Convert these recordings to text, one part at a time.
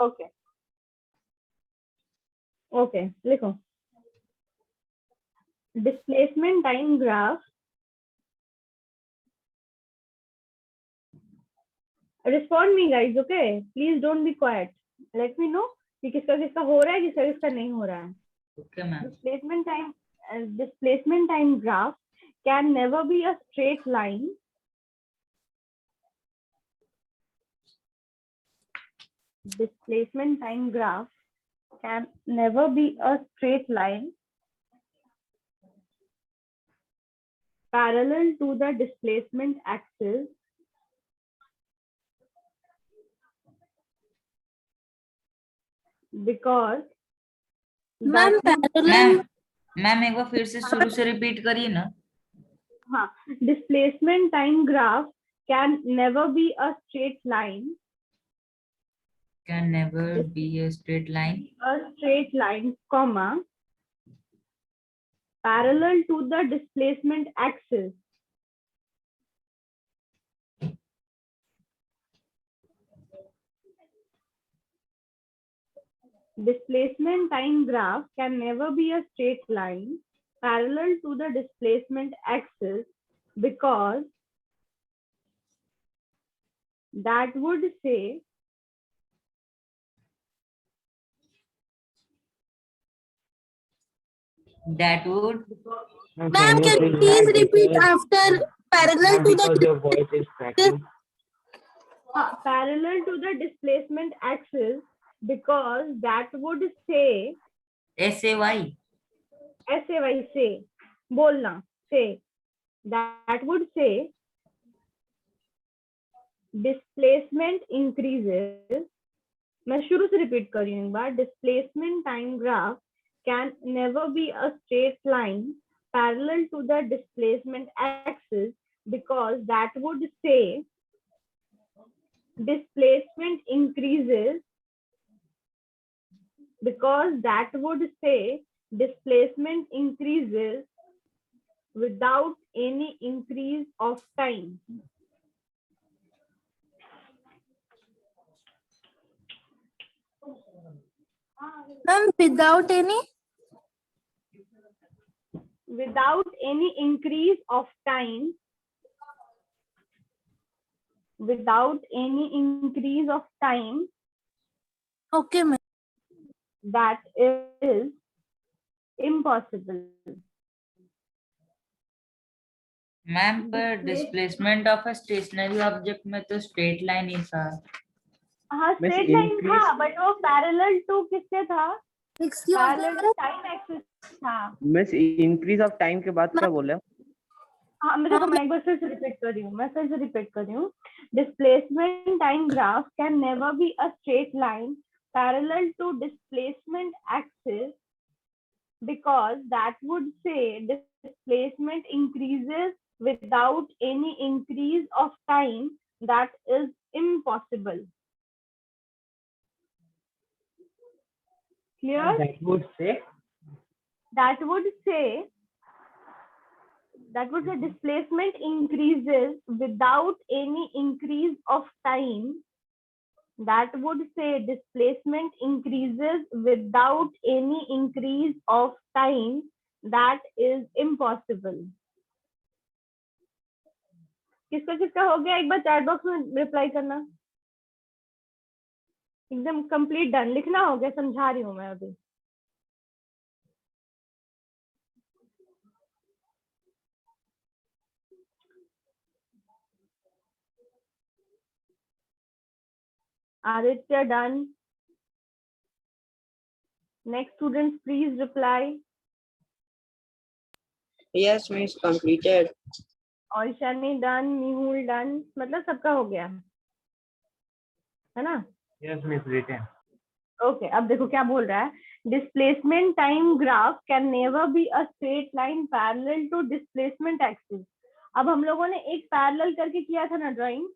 Okay okay, लिखो displacement time graph respond me guys, okay please don't be quite, let me know कि किसका किसका हो रहा है, किसका किसका नहीं हो रहा है। Okay ma'am. Displacement time graph can never be a straight line. Displacement time graph can never be a straight line parallel to the displacement axis because ma'am ma'am एक बार फिर से शुरू से रिपीट करिए ना। हाँ, displacement time graph can never be a straight line. Can never be a straight line. A straight line, comma, parallel to the displacement axis. Displacement time graph can never be a straight line parallel to the displacement axis because that would say That would. Ma'am, can you please repeat after parallel to the your voice is cracking. Parallel to the displacement axis because that would say SAY. SAY say बोलना say that would say displacement increases. मैं शुरू से repeat कर रही हूँ एक बार. Displacement time graph can never be a straight line parallel to the displacement axis because that would say displacement increases without any increase of time. ma'am without any increase of time. Without any increase of time. okay ma'am. That is impossible. Ma'am पर displacement of a stationary object में तो straight line ही था। हाँ straight line था but वो parallel to किससे था? पैरेलल टू टाइम एक्सिस था। मिस इंक्रीज ऑफ टाइम के बाद क्या बोले? हाँ मैं एक बार फिर से रिपीट कर रही हूँ। Displacement time graph can never be a straight line parallel to displacement axis because that would say displacement increases without any increase of time. That is impossible. Clear? That would say displacement increases without any increase of time. That would say displacement increases without any increase of time. That is impossible. किसका किसका हो गया? एक बार chat box में reply करना। एकदम complete done लिखना हो गया, समझा रही हूँ मैं अभी। Aditya done. Next students please reply. Yes, miss, completed. और शनी डन, निहुल डन, मतलब सबका हो गया है ना? yes miss written. ओके अब देखो क्या बोल रहा है। Displacement time graph can never be a straight line parallel to displacement axis. अब हम लोगों ने एक पैरेलल करके किया था ना ड्राइंग,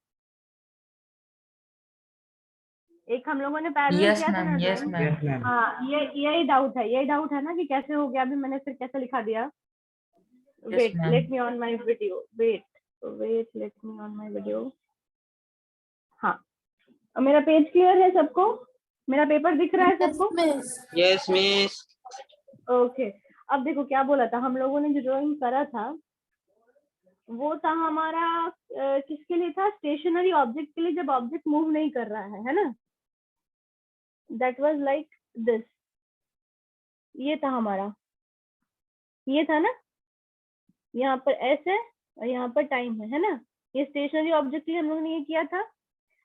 एक हम लोगों ने पैरेलल किया था ना यस ड्राइंग। मैम। हाँ यही डाउट है ना कि कैसे हो गया। अभी मैंने फिर कैसे लिखा दिया। Wait let me on my video. Wait let me on my video. हाँ मेरा पेज क्लियर है सबको? मेरा पेपर दिख रहा है Yes, सबको? miss. Yes, miss. ओके, अब देखो क्या बोला था हम लोगों ने, जो ड्राइंग करा था वो था हमारा किसके लिए था? स्टेशनरी ऑब्जेक्ट के लिए, जब ऑब्जेक्ट मूव नहीं कर रहा है ना? दैट वाज लाइक दिस, ये था हमारा, ये था ना, यहाँ पर एस है और यहाँ पर टाइम है ना? ये स्टेशनरी ऑब्जेक्ट के लिए हम लोगों ने ये किया था।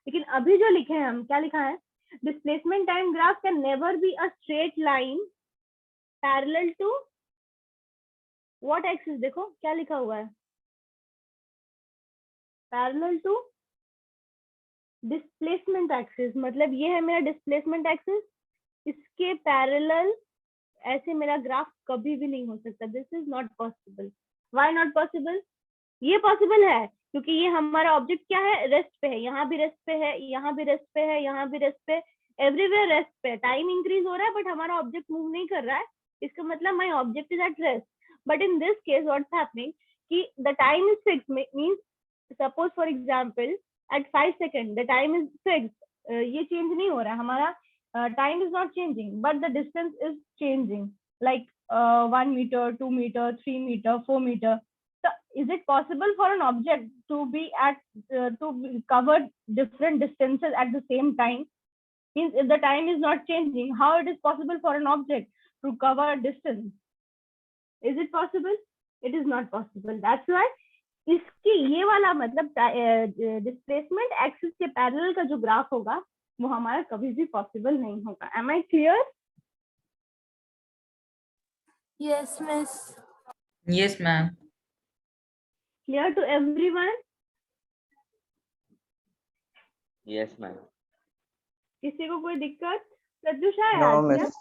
लेकिन अभी जो लिखे हैं हम, क्या लिखा है? Displacement time graph can never be a straight line parallel to what axis? देखो क्या लिखा हुआ है, पैरेलल टू डिस्प्लेसमेंट एक्सिस। मतलब ये है मेरा डिस्प्लेसमेंट एक्सिस, इसके पैरेलल ऐसे मेरा ग्राफ कभी भी नहीं हो सकता। This is not possible. Why not possible? ये पॉसिबल है क्योंकि ये हमारा ऑब्जेक्ट क्या है? रेस्ट पे है, यहाँ भी रेस्ट पे है, यहाँ भी रेस्ट पे है, यहाँ भी रेस्ट पे, एवरीवेयर रेस्ट पे। टाइम इंक्रीज हो रहा है बट हमारा ऑब्जेक्ट मूव नहीं कर रहा है, इसका मतलब my object is at rest. But in this case what's happening कि the time is fix, means suppose for example at 5 seconds the time is fixed, ये चेंज नहीं हो रहा है हमारा, time is not changing but the distance is changing, like 1 meter, 2 meter, 3 meter, 4 meter. So is it possible for an object to be at to cover different distances at the same time? Means if the time is not changing, how it is possible for an object to cover a distance? Is it possible? It is not possible. That's why इसकी ये वाला मतलब displacement axis के parallel का जो graph होगा वो हमारा कभी भी पॉसिबल नहीं होगा। Am I clear? Yes, miss. Yes, ma'am. Clear to everyone? Yes, ma'am. किसी को कोई दिक्कत? प्रत्युष है No, आज क्या? miss.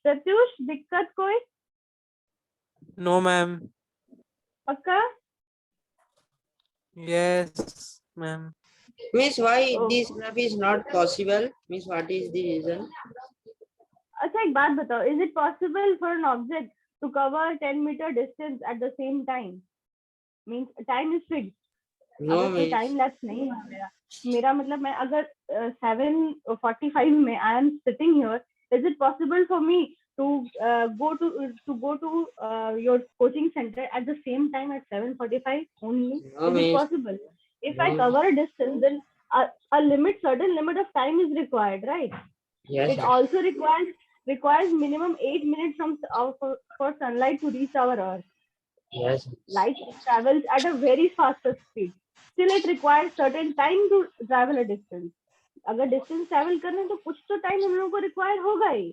प्रत्युष दिक्कत कोई? No, ma'am. पक्का? Yes, ma'am. Miss, why Oh. this graph is not possible? Miss, what is the reason? अच्छा एक बात बताओ, is it possible for an object to cover 10 meter distance at the same time? Means time is fixed. No, अगर कोई miss. Time lapse नहीं है मेरा मतलब मैं अगर 7:45 में I am sitting here, is it possible for me to go to your coaching center at the same time at 7:45 only? No, Is it miss. possible? If I No. cover a distance, then a certain limit of time is required, right? Yes, It miss. also requires minimum 8 minutes for sunlight to reach our earth. Yes, miss. Light travels at a very faster speed. Still, it requires certain time to travel a distance. अगर distance travel करना है तो कुछ तो time हम लोगों को require होगा ही।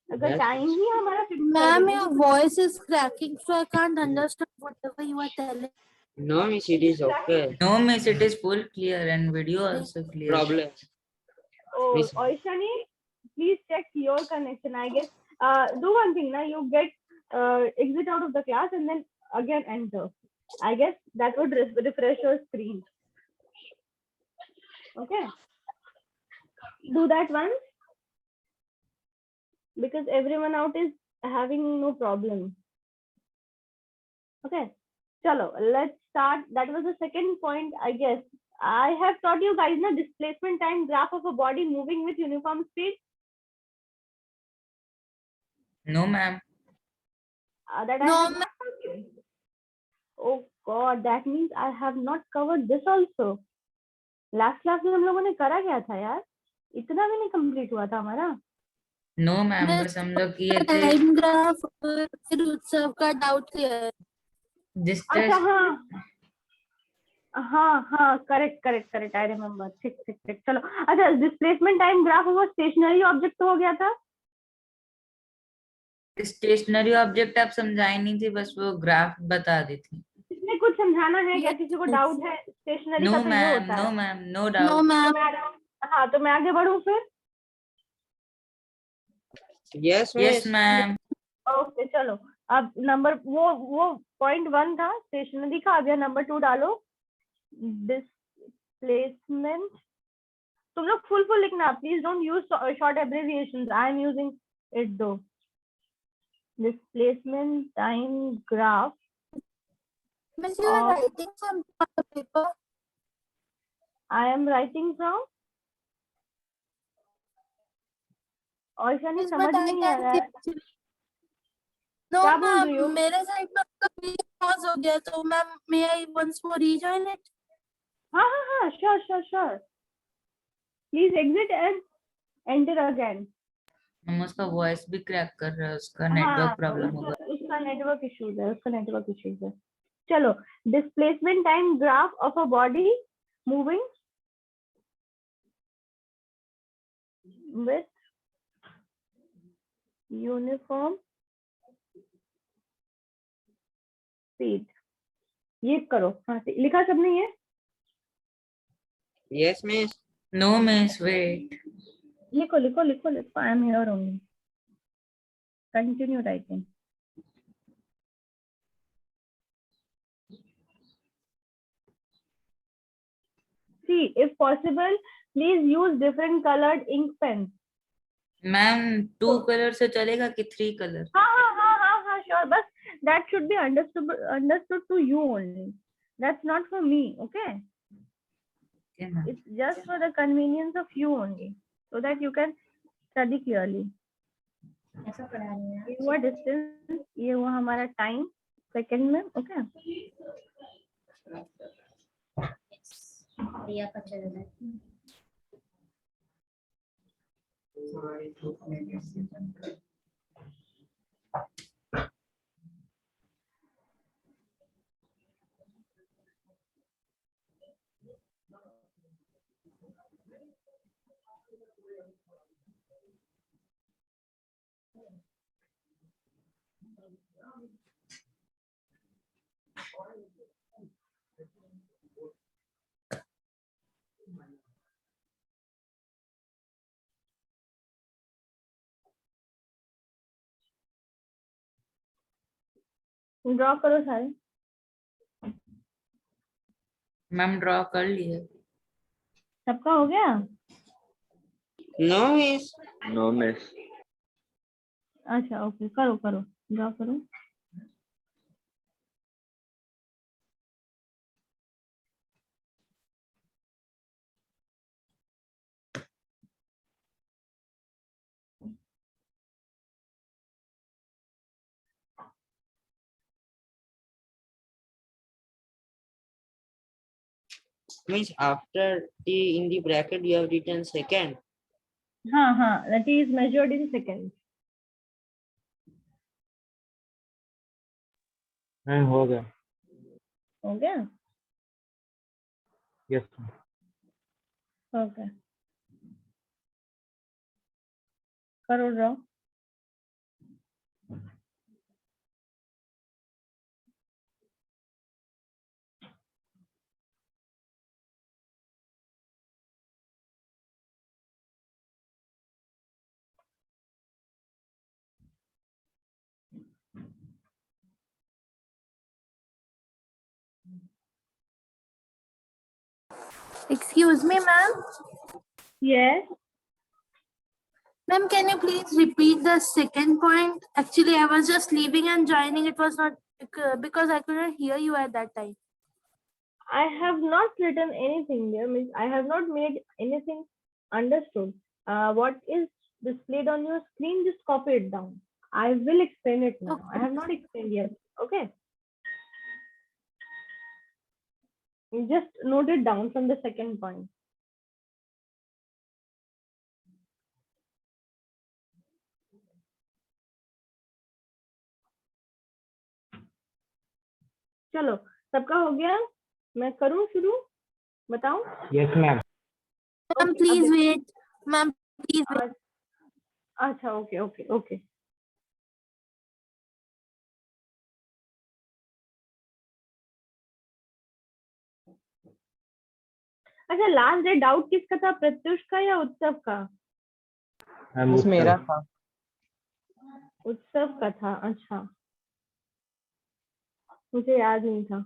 अगर Yes, टाइम ही हमारा फिक्स कर Ma'am, देंगे your तो voice is cracking, so I can't understand whatever you are telling. No, miss, it is okay. No, miss, it is full clear and video also clear. Problem. oh, Miss. Oishani, please check your connection. I guess do one thing now, you get exit out of the class and then again enter. I guess that would refresh your screen. Okay, do that once because everyone out is having no problem. Okay, chalo, let's start. That was the second point, I guess. I have taught you guys na displacement time graph of a body moving with uniform speed. No, ma'am. That No, I have not taught you. Oh God, that means I have not covered this also. Last class में हम लोगों ने करा क्या था यार? इतना भी नहीं कंप्लीट हुआ था हमारा। No, ma'am. Miss, बस हम लोग किए थे time graph और फिर उत्सव का doubt clear. अच्छा डिस्टेंस। हाँ करेक्ट आई रिमेम्बर। ठीक चलो। अच्छा, displacement time graph of stationary object तो हो गया था। स्टेशनरी ऑब्जेक्ट आप समझाई नहीं थी, बस वो ग्राफ बता दी थी। इसमें कुछ समझाना है क्या? किसी को Yes. डाउट है? स्टेशनरी नो का तो ये मैम, होता नो है। Ma'am, no No, doubt. ma'am. हाँ तो मैं आगे बढ़ूँ फिर? Yes, yes miss. Ma'am. Okay चलो, अब नंबर वो पॉइंट 1 था स्टेशनरी का। अब यह नंबर 2 डालो, डिस्प्लेसमेंट। तुम लोग फुल लिखना, please don't use short abbreviations. I am using it though. Displacement time graph Miss, you are writing something on the paper. I am writing from और ईशानी Yes, समझ but I नहीं आ can रहा है see. No, क्या बोल रही हो? ma'am, मेरे साइड में आपका video pause हो गया, तो ma'am may I once more rejoin it? हाँ हाँ हाँ sure please exit and enter again. हम उसका वॉइस भी क्रैक कर रहा है, उसका हाँ नेटवर्क प्रॉब्लम होगा. उसका नेटवर्क इश्यूज है, उसका नेटवर्क इश्यूज है. चलो, displacement time graph of a body moving with uniform speed. ये करो. हाँ लिखा सबने ये? Yes, miss. No miss, wait. लिखो लिखो लिखो लिखो. I am here only. Continue writing. See, if possible, please use different colored ink pens. Ma'am 2 colour से चलेगा कि 3 कलर? हाँ sure. बस that should be understood to you only. That's not for me, okay? It's just for the convenience of you only, so that you can study clearly. ये हुआ distance, ये हुआ हमारा time सेकंड में, okay? Draw करो सारे. Ma'am draw कर लिए. सबका हो गया? No, miss. No, miss. अच्छा ओके, करो करो, ड्रॉ करो. Means after T in the bracket you have written second. हाँ, that is measured in seconds. Ma'am हो गया. हो गया? यस. ओके, करो draw. Excuse me, ma'am. Yes. Ma'am, can you please repeat the second point? Actually, I was just leaving and joining. It was not because I couldn't hear you at that time. I have not written anything there. Means I have not made anything understood. What is displayed on your screen, just copy it down. I will explain it now. I have not explained yet. Okay. You just note it down from the second point. चलो, सबका हो गया? मैं करूं शुरू? बताऊं? Yes ma'am. Ma'am, please wait. Ma'am, please wait. अच्छा okay okay okay. अच्छा, लास्ट डे डाउट किसका था? प्रत्युष का या उत्सव का? मेरा था. उत्सव का था. अच्छा, मुझे याद नहीं था.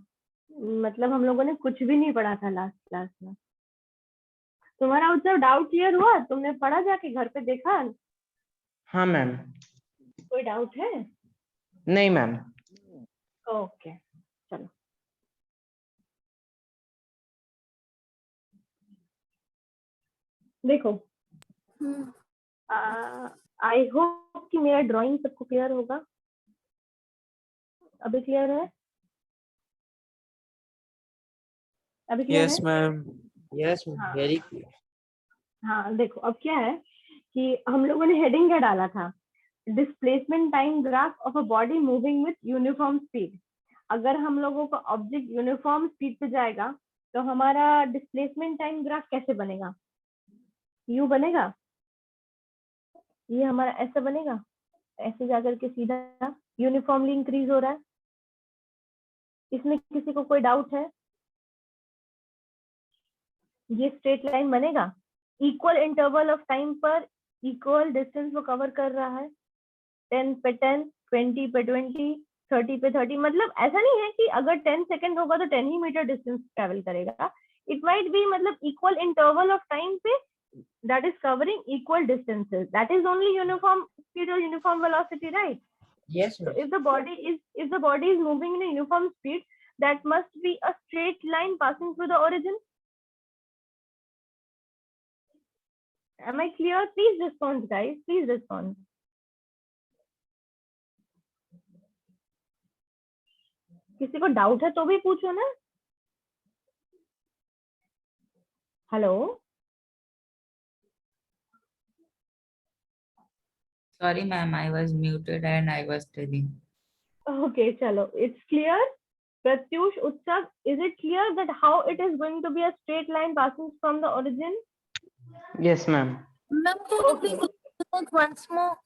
मतलब हम लोगों ने कुछ भी नहीं पढ़ा था लास्ट क्लास में. तुम्हारा उत्सव डाउट क्लियर हुआ? तुमने पढ़ा जाके घर पे देखा? हाँ मैम. कोई डाउट है? नहीं मैम. ओके, चलो. देखो, हम्म, आई होप कि मेरा ड्राइंग सबको क्लियर होगा। अभी क्लियर है? अभी क्लियर Yes, है? ma'am. Yes, ma'am. हाँ। Very clear. हाँ, देखो अब क्या है कि हम लोगों ने हेडिंग क्या डाला था, displacement time graph of a body moving with uniform speed. अगर हम लोगों का ऑब्जेक्ट यूनिफॉर्म स्पीड पे जाएगा तो हमारा डिस्प्लेसमेंट टाइम ग्राफ कैसे बनेगा? यू बनेगा, ये हमारा ऐसा बनेगा, ऐसे जाकर के सीधा यूनिफॉर्मली इंक्रीज हो रहा है। इसमें किसी को कोई डाउट है? ये स्ट्रेट लाइन बनेगा, इक्वल इंटरवल ऑफ टाइम पर इक्वल डिस्टेंस वो कवर कर रहा है, 10 पे 10, 20 पे 20, 30 पे 30। मतलब ऐसा नहीं है कि अगर 10 सेकंड होगा तो 10 ही मीटर डिस्टेंस ट्रेवल करेगा। इट माइट बी मतलब इक्वल इंटरवल ऑफ टाइम पे that is covering equal distances. That is only uniform speed or uniform velocity, right? Yes, So ma'am. if the body is moving in a uniform speed, that must be a straight line passing through the origin. Am I clear? Please respond, guys. Please respond. किसी को doubt है तो भी पूछो ना। Hello, Sorry, ma'am, I was muted and I was telling. okay, चलो, it's clear. Pratyush, Utsav, is it clear that how it is going to be a straight line passing from the origin? Yes, ma'am. ma'am, can you Okay. please repeat it once more?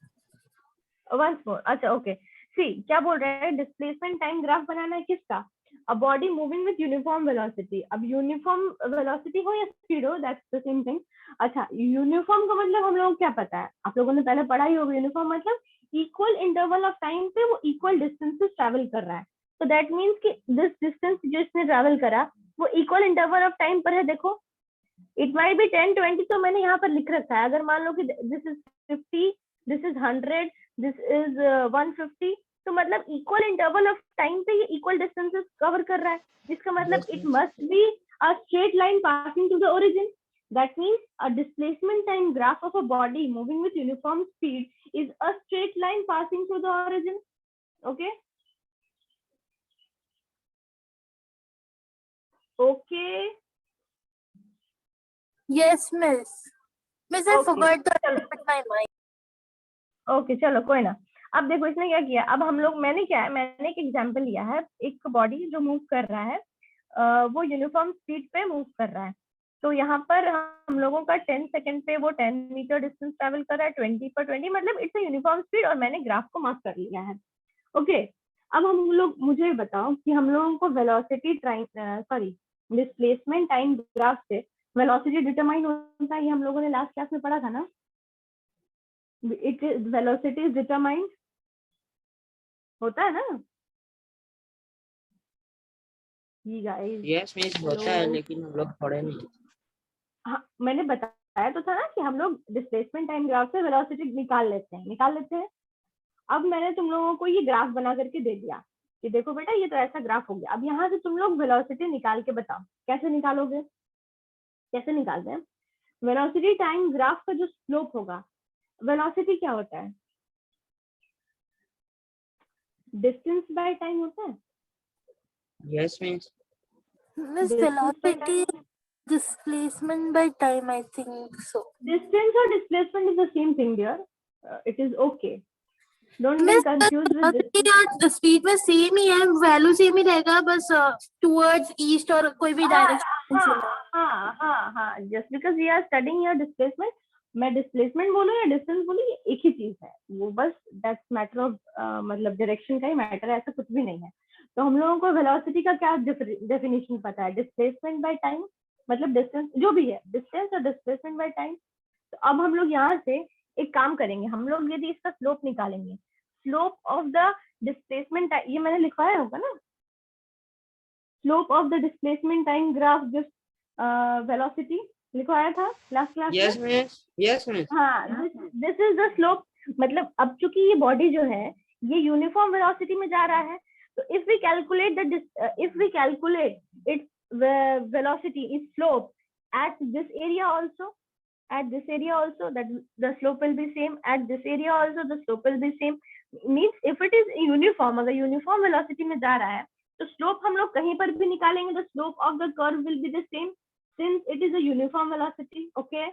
Once more. अच्छा, okay. See, क्या बोल रहा है? Displacement time graph बनाना है किसका? A body moving with uniform velocity. अब uniform velocity हो या स्पीड हो, दैट्स द सेम थिंग। अच्छा, यूनिफॉर्म का मतलब हम लोगों को क्या पता है? आप लोगों ने पहले पढ़ा ही होगा। यूनिफॉर्म मतलब इक्वल इंटरवल ऑफ टाइम पे वो इक्वल डिस्टेंसेस ट्रैवल कर रहा है। तो दैट मीन्स कि दिस डिस्टेंस जो इसने ट्रैवल करा वो इक्वल इंटरवल ऑफ टाइम पर है। देखो, इट माइट बी 10, 20, तो मैंने यहाँ पर लिख रखा है। अगर मान लो कि this is 50, this is 100, this is 150, तो मतलब इक्वल इंटरवल ऑफ टाइम पे ये इक्वल डिस्टेंसेस कवर कर रहा है, जिसका मतलब it must be a straight line passing to the origin. That means a displacement time graph of a body moving with uniform speed is a straight line passing through the origin. Okay? Okay. Yes, miss. Miss, I Okay. forgot to चलो, put my mic. Okay, चलो कोई ना। अब देखो इसने क्या किया। अब हम लोग, मैंने क्या है, मैंने एक एग्जांपल लिया है, एक बॉडी जो मूव कर रहा है, वो यूनिफॉर्म स्पीड पे मूव कर रहा है। तो यहाँ पर हम लोगों का 10 सेकंड पे वो 10 मीटर डिस्टेंस ट्रेवल कर रहा है, 20 पर 20, मतलब इट्स अ यूनिफॉर्म स्पीड, और मैंने ग्राफ को मार्क कर लिया है। ओके, अब हम लोग, मुझे बताओ कि हम लोगों को वेलोसिटी डिस्प्लेसमेंट टाइम ग्राफ से वेलोसिटी डिटरमाइन होता है। ये हम लोगों ने लास्ट क्लास में पढ़ा था ना। It is velocity is determined, होता है ना ये गाइस? Yes, miss. होता है लेकिन हम लोग पढ़े नहीं। हाँ, मैंने बताया तो था ना कि हम लोग डिस्प्लेसमेंट टाइम ग्राफ से वेलोसिटी निकाल लेते हैं। अब मैंने तुम लोगों को ये ग्राफ बना करके दे दिया कि देखो बेटा, ये तो ऐसा ग्राफ हो गया। अब यहाँ से तुम लोग वेलोसिटी निकाल के बताओ, कैसे निकालोगे? कैसे निकालते हैं? वेलोसिटी टाइम ग्राफ का जो स्लोप होगा, वेलोसिटी क्या होता है? डिस्टेंस बाय टाइम होता है। Yes, miss. Miss, velocity displacement by time, I think so. Distance or displacement is the same thing, dear. It is okay. Don't Miss, get confused with velocity distance. और speed में same ही है, value same ही रहेगा, बस towards east और कोई भी direction. हाँ, just because we are studying your displacement, मैं डिस्प्लेसमेंट बोलूँ या डिस्टेंस बोलूँ, ये एक ही चीज है। वो बस दैट्स मैटर ऑफ मतलब डायरेक्शन का ही मैटर है, ऐसा कुछ भी नहीं है। तो हम लोगों को वेलोसिटी का क्या डेफिनेशन पता है? डिस्प्लेसमेंट बाय टाइम, मतलब डिस्टेंस जो भी है, डिस्टेंस और डिस्प्लेसमेंट बाय टाइम। तो अब हम लोग यहाँ से एक काम करेंगे, हम लोग यदि इसका स्लोप निकालेंगे, स्लोप ऑफ द डिस्प्लेसमेंट, ये मैंने लिखवाया होगा ना, slope of the displacement time graph just velocity लिखवाया था लास्ट क्लास Yes, में। miss. Yes, miss. हाँ, दिस इज द स्लोप। मतलब अब चूंकि ये बॉडी जो है ये यूनिफॉर्म वेलोसिटी में जा रहा है, तो if we calculate its velocity, its slope at this area also, at this area also, that the slope will be same. At this area also the slope will be same. Means if it is uniform, अगर uniform velocity में जा रहा है तो slope हम लोग कहीं पर भी निकालेंगे, the slope of the curve will be the same since it is a uniform velocity. Okay,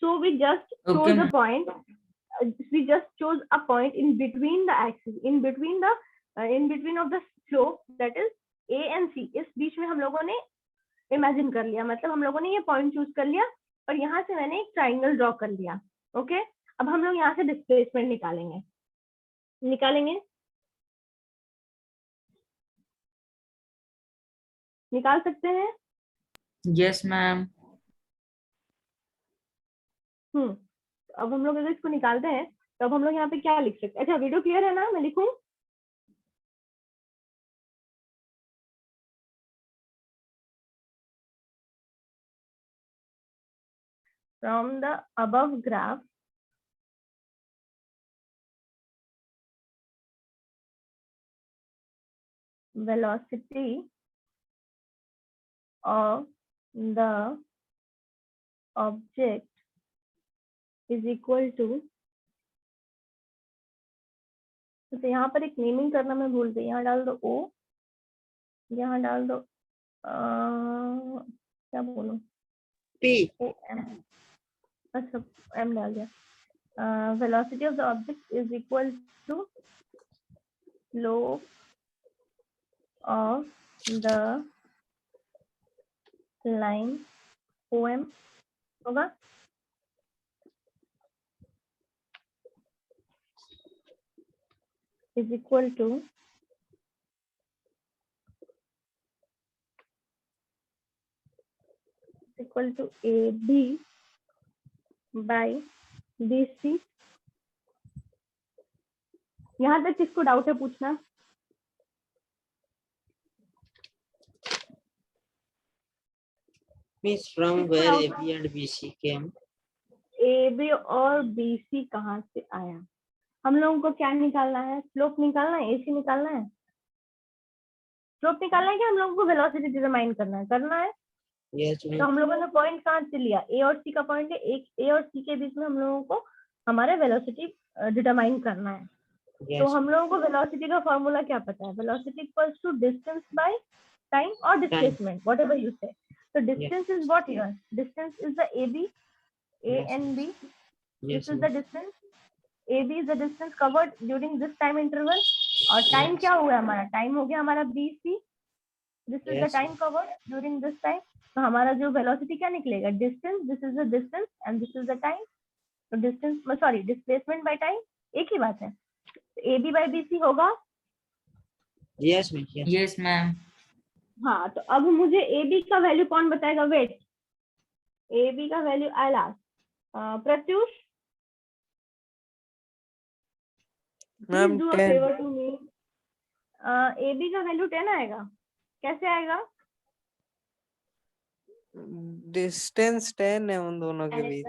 so we just chose Okay, a ma'am. point. We just chose a point in between the axis, in between of the slope, that is A and C. इस बीच में हम लोगों ने imagine कर लिया, मतलब हम लोगों ने ये पॉइंट चूज कर लिया और यहाँ से मैंने एक ट्राइंगल ड्रॉ कर लिया. ओके, अब हम लोग यहाँ से डिस्प्लेसमेंट निकालेंगे. निकाल सकते हैं. Yes, ma'am. अब हम लोग अगर इसको निकालते हैं तो अब हम लोग यहाँ पे क्या लिख सकते हैं? अच्छा, वीडियो क्लियर है ना? मैं लिखूं? From the above graph, velocity of the object is equal to, तो यहाँ पर एक नेमिंग करना मैं भूल गई. यहाँ डाल दो O, यहाँ डाल दो क्या बोलूं, P. O M. अच्छा, M डाल दिया. Velocity of the object is equal to slope of the line OM होगा. Is equal to AB by BC. यहाँ तक किसको डाउट है पूछना? Means from where AB and BC came. AB और BC कहाँ से आया? हम लोगों को क्या निकालना है? स्लोप निकालना है, AC निकालना है. स्लोप निकालना है कि हम लोगों को वेलोसिटी डिटरमाइन करना है? Yes, तो ma'am. हम लोगों ने पॉइंट कहाँ से लिया? A और C का पॉइंट है. एक A और C के बीच में हम लोगों को हमारे वेलोसिटी डिटरमाइन करना है. Yes. तो हम लोगों को वेलोसिटी का फॉर्मूला क्या पता है? Velocity equals to distance by time और डिस्प्लेसमेंट, व्हाटएवर यू से. तो distance is what here? Distance is the AB, A Yes. and B. Yes, This is the ma'am. distance. AB is the distance covered during this time interval. और time क्या हुआ हमारा? Time हो गया हमारा BC. This is the Yes. time covered during this time. तो हमारा जो वेलोसिटी क्या निकलेगा? Distance, this is the distance and this is the time. तो distance, sorry, displacement by time एक ही बात है. AB by BC होगा. Yes, ma'am. Yes. Yes, ma'am. हाँ, तो अब मुझे AB का वैल्यू कौन बताएगा? वेट, AB का value I last. Pratyush, Ma'am, do a 10. favor to me. AB का वैल्यू 10 आएगा. कैसे आएगा? डिस्टेंस 10 है उन दोनों के बीच.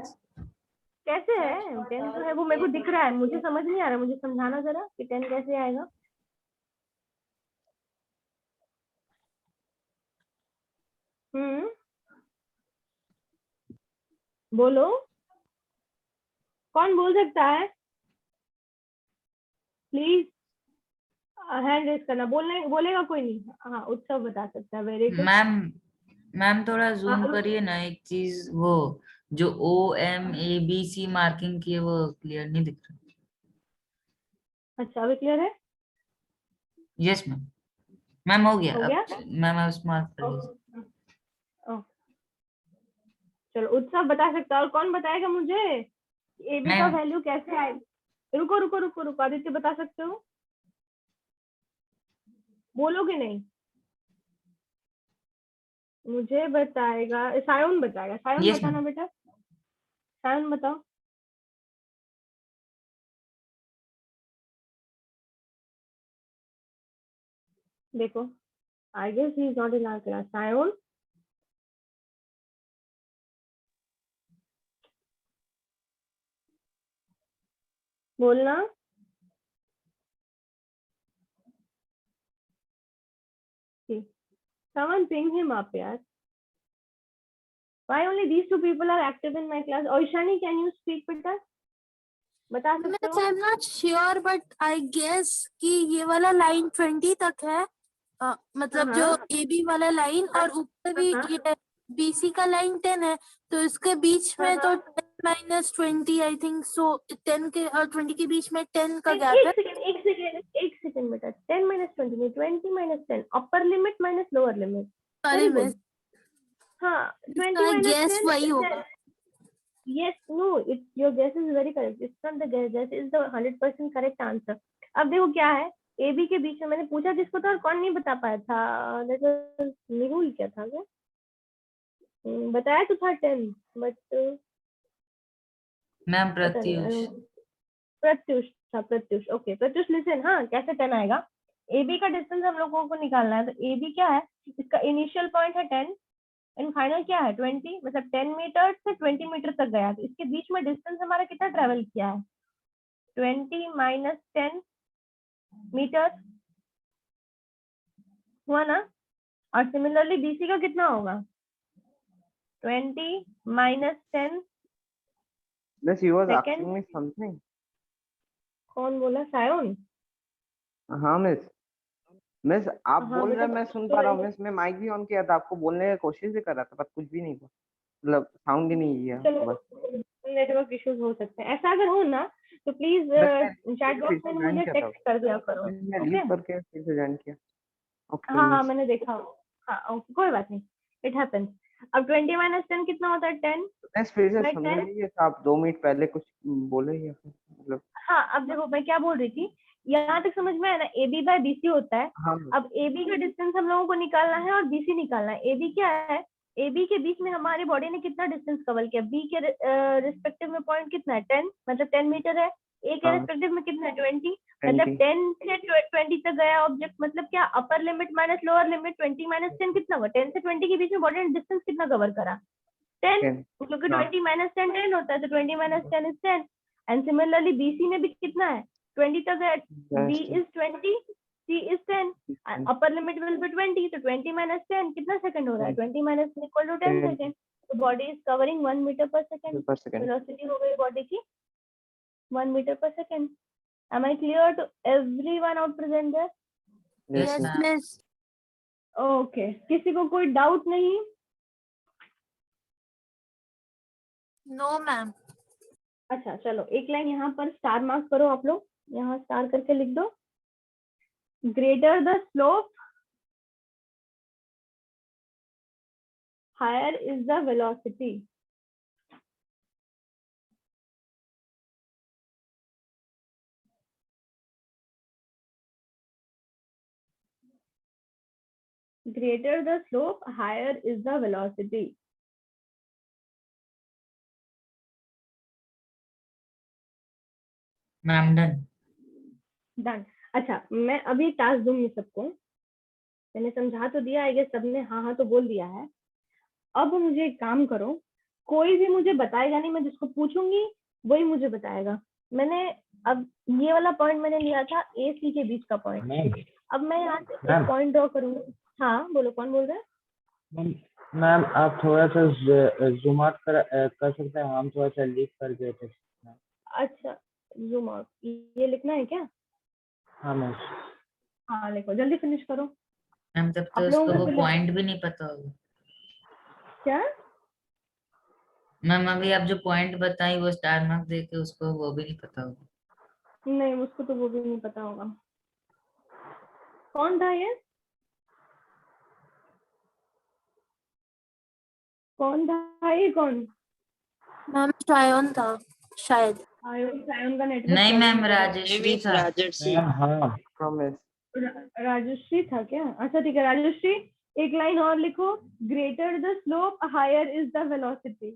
कैसे है? 10 तो है, वो मेरे को दिख रहा है, मुझे समझ नहीं आ रहा. मुझे समझाना जरा कि 10 कैसे आएगा. बोलो, कौन बोल सकता है? प्लीज हैंड रेस करना. बोलेगा कोई नहीं? हाँ, उत्सव बता सकता है. Very good. मैम थोड़ा जूम हाँ. करिए ना एक चीज, वो जो OMABC मार्किंग की है वो क्लियर नहीं दिख रहा. अच्छा, अभी क्लियर है? Yes ma'am. मैम हो गया. हो गया? मैम आप मार्क कर लीजिए. चलो, उत्सव बता सकता है. और कौन बताएगा मुझे AB का मैं- वैल्यू कैसे आए? रुको, आदित्य बता सकते हो? बोलोगे नहीं? मुझे बताएगा सायन बताएगा. सायन Yes, बताना ma'am. बेटा. सायन बताओ. देखो, I guess he is not in our class. Sayan, बोलना. Someone ping him up, यार. Why only these two people are active in my class? Oishani, can you speak with us? बता सकते Miss, हो? I'm not sure, but I guess कि ये वाला line 20 तक है, मतलब जो AB वाला लाइन, और ऊपर भी ये BC का लाइन 10 है, तो इसके बीच में तो 10 - 20 आई थिंक सो, 10 के और 20 के बीच में 10 का गैप है। एक सेकंड बेटा, 10 - 20 नहीं, 20 - 10, upper limit minus lower limit. Sorry miss, हाँ, 20 I minus guess 10 वही is होगा। 10. Yes, no, your guess is very correct. It's not the guess, that is the 100% correct answer. अब देखो क्या है, AB के बीच में मैंने पूछा जिसको तो, और कौन नहीं बता पाया था? That was निहुल क्या था क्या? बताया तो था 10, but मैम प्रत्युष। प्रत्युष था, प्रत्युष। Okay Pratyush, listen. हाँ, कैसे 10 आएगा? AB का डिस्टेंस हम लोगों को निकालना है, तो AB क्या है? इसका इनिशियल पॉइंट है 10 एंड फाइनल क्या है 20, मतलब 10 मीटर से 20 मीटर तक गया, तो इसके बीच में डिस्टेंस हमारा कितना ट्रेवल किया है? 20 - 10 मीटर हुआ ना? और सिमिलरली BC का कितना होगा? 20 - 10 Miss, you was Second. asking me something. कौन बोला? सायोन? हाँ मिस। मिस आप हाँ, बोल रहे हैं, बेटा, मैं सुन पा रहा हूँ मिस। मैं माइक भी ऑन किया था, आपको बोलने की कोशिश भी कर रहा था, पर कुछ भी नहीं हुआ, मतलब साउंड ही नहीं किया चलो, बस। नेटवर्क इश्यूज हो सकते हैं। ऐसा अगर हो ना तो प्लीज चैट बॉक्स में मुझे टेक्स्ट कर दिया करो। मैं ओके? लीव करके फिर से ज्वाइन किया। ओके हाँ, मैंने देखा। हाँ, ओके, कोई बात नहीं, इट हैपेंस। अब 20 - 10 कितना होता है? 10। मिस फिर से मैं समझा 10 लीजिए, आप 2 मिनट पहले कुछ बोले या फिर मतलब। हाँ, अब देखो मैं क्या बोल रही थी, यहाँ तक समझ में आया ना? AB by BC होता है। हाँ अब AB का डिस्टेंस हम लोगों को निकालना है और BC निकालना है। AB क्या है? AB के बीच में हमारी बॉडी ने कितना डिस्टेंस कवर किया? B के रिस्पेक्टिव में पॉइंट कितना है? 10, मतलब 10 मीटर है। A के हाँ। रिस्पेक्टिव में कितना है? 20, मतलब 10 से 20 तक गया ऑब्जेक्ट, मतलब क्या? Upper limit minus lower limit, 20 - 10 कितना हुआ? 10 से 20 के बीच में बॉडी ने डिस्टेंस कितना कवर करा? 10, क्योंकि 20 - 10 10 होता है, तो 20 - 10 is 10। एंड सिमिलरली BC में भी कितना है? 20 तक है। B is 20, C is 10, upper limit will be 20, तो 20 - 10 कितना सेकंड हो रहा है? 20 - 10 इक्वल टू 10 सेकंड। तो बॉडी इज कवरिंग 1 मीटर पर सेकंड। वेलोसिटी हो गई बॉडी की 1 मीटर पर second. Am I clear to everyone out present there? Yes, miss. Okay, किसी को कोई डाउट नहीं? No, ma'am. अच्छा, चलो एक लाइन यहाँ पर स्टार मार्क करो आप लोग, यहाँ स्टार करके लिख दो। Greater the slope, higher is the velocity. Greater the slope, higher is the velocity. Ma'am done. Done. अच्छा, मैं अभी टास्क दूंगी सबको, मैंने समझा तो दिया, आई गेस सबने हाँ हाँ तो बोल दिया है। अब मुझे एक काम करो, कोई भी मुझे बताएगा नहीं, मैं जिसको पूछूंगी वही मुझे बताएगा। मैंने अब ये वाला पॉइंट मैंने लिया था AC के बीच का पॉइंट। अब मैं यहाँ से एक पॉइंट ड्रॉ करूंगी। हाँ बोलो, कौन बोल रहा है? मैम आप थोड़ा सा जूम आउट कर सकते हैं, हम थोड़ा सा लीक कर गए थे। अच्छा, जूम आउट ये लिखना है क्या? हाँ मैम। हाँ लिखो, जल्दी फिनिश करो। मैम तब तो आप लोगों उसको को वो तो पॉइंट भी नहीं पता होगा। क्या? मैम अभी आप जो पॉइंट बताई वो स्टार मार्क दे के उसको वो भी नहीं पता होगा। नहीं, उसको तो वो भी नहीं पता होगा। कौन था ये? कौन था ये? कौन? मैम सायोन था शायद। सायोन का नेटवर्क नहीं मैम, प्रॉब्लम राजश्री था। राजर्षि। हाँ प्रॉमिस। राजश्री था क्या? अच्छा ठीक है, राजश्री एक लाइन और लिखो। Greater the slope, higher is the velocity.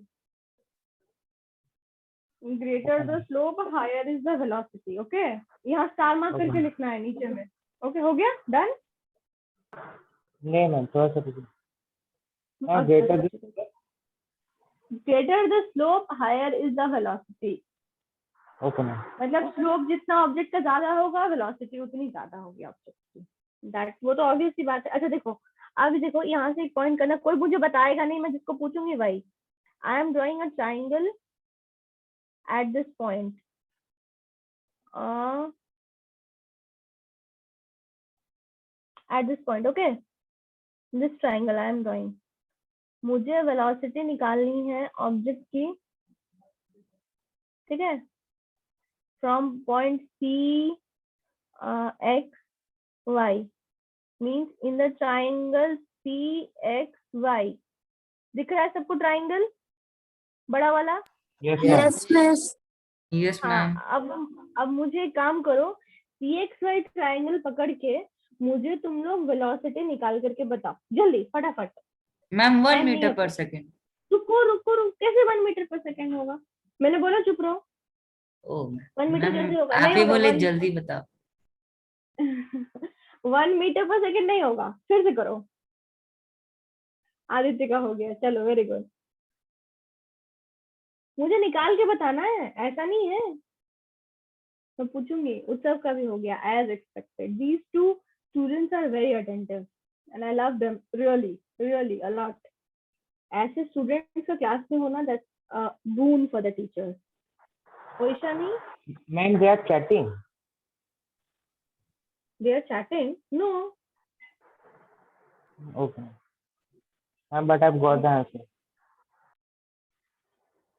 Greater the slope, higher is the velocity. Okay, यहाँ स्टार मार्क करके लिखना है नीचे में। ओके, हो गया? डन? नहीं मैम, थोड़ा सा रुकिए। हाँ, greater the slope, higher is the velocity. Okay ma'am. मतलब स्लोप जितना ऑब्जेक्ट का ज्यादा होगा, वेलोसिटी उतनी ज्यादा होगी ऑब्जेक्ट की। दैट वो तो ऑब्वियस सी बात है। अच्छा देखो, अब देखो यहाँ से एक पॉइंट करना, कोई मुझे बताएगा नहीं, मैं जिसको पूछूंगी भाई I am drawing a triangle at this point. At this point, okay? This triangle I am drawing. मुझे वेलोसिटी निकालनी है ऑब्जेक्ट की, ठीक है, from point C X Y, means in the triangle C X Y. दिख रहा है सबको ट्राइंगल बड़ा वाला? Yes ma'am. Yes miss. Yes ma'am. हाँ, अब मुझे एक काम करो, सी एक्स वाई ट्राइंगल पकड़ के मुझे तुम लोग वेलोसिटी निकाल करके बताओ जल्दी फटाफट. मैम 1 Time नहीं मीटर है. पर सेकेंड. रुको, कैसे 1 मीटर पर सेकेंड होगा? मैंने बोला चुप रहो. ओ 1 मीटर मैम, जल्दी होगा? आप नहीं ही होगा. बोले जल्दी बताओ. 1 मीटर पर सेकेंड नहीं होगा. फिर से करो. आदित्य का हो गया. चलो वेरी गुड. मुझे निकाल के बताना है, ऐसा नहीं है. मैं पूछूंगी. उत्सव का भी हो गया as expected. These two students are very attentive and I love them really a lot. ऐसे स्टूडेंट्स का क्लास में होना, that's a boon for the teachers. Oishani, Ma'am, they are chatting. they are chatting? No. Okay. Ma'am, but I've got the answer.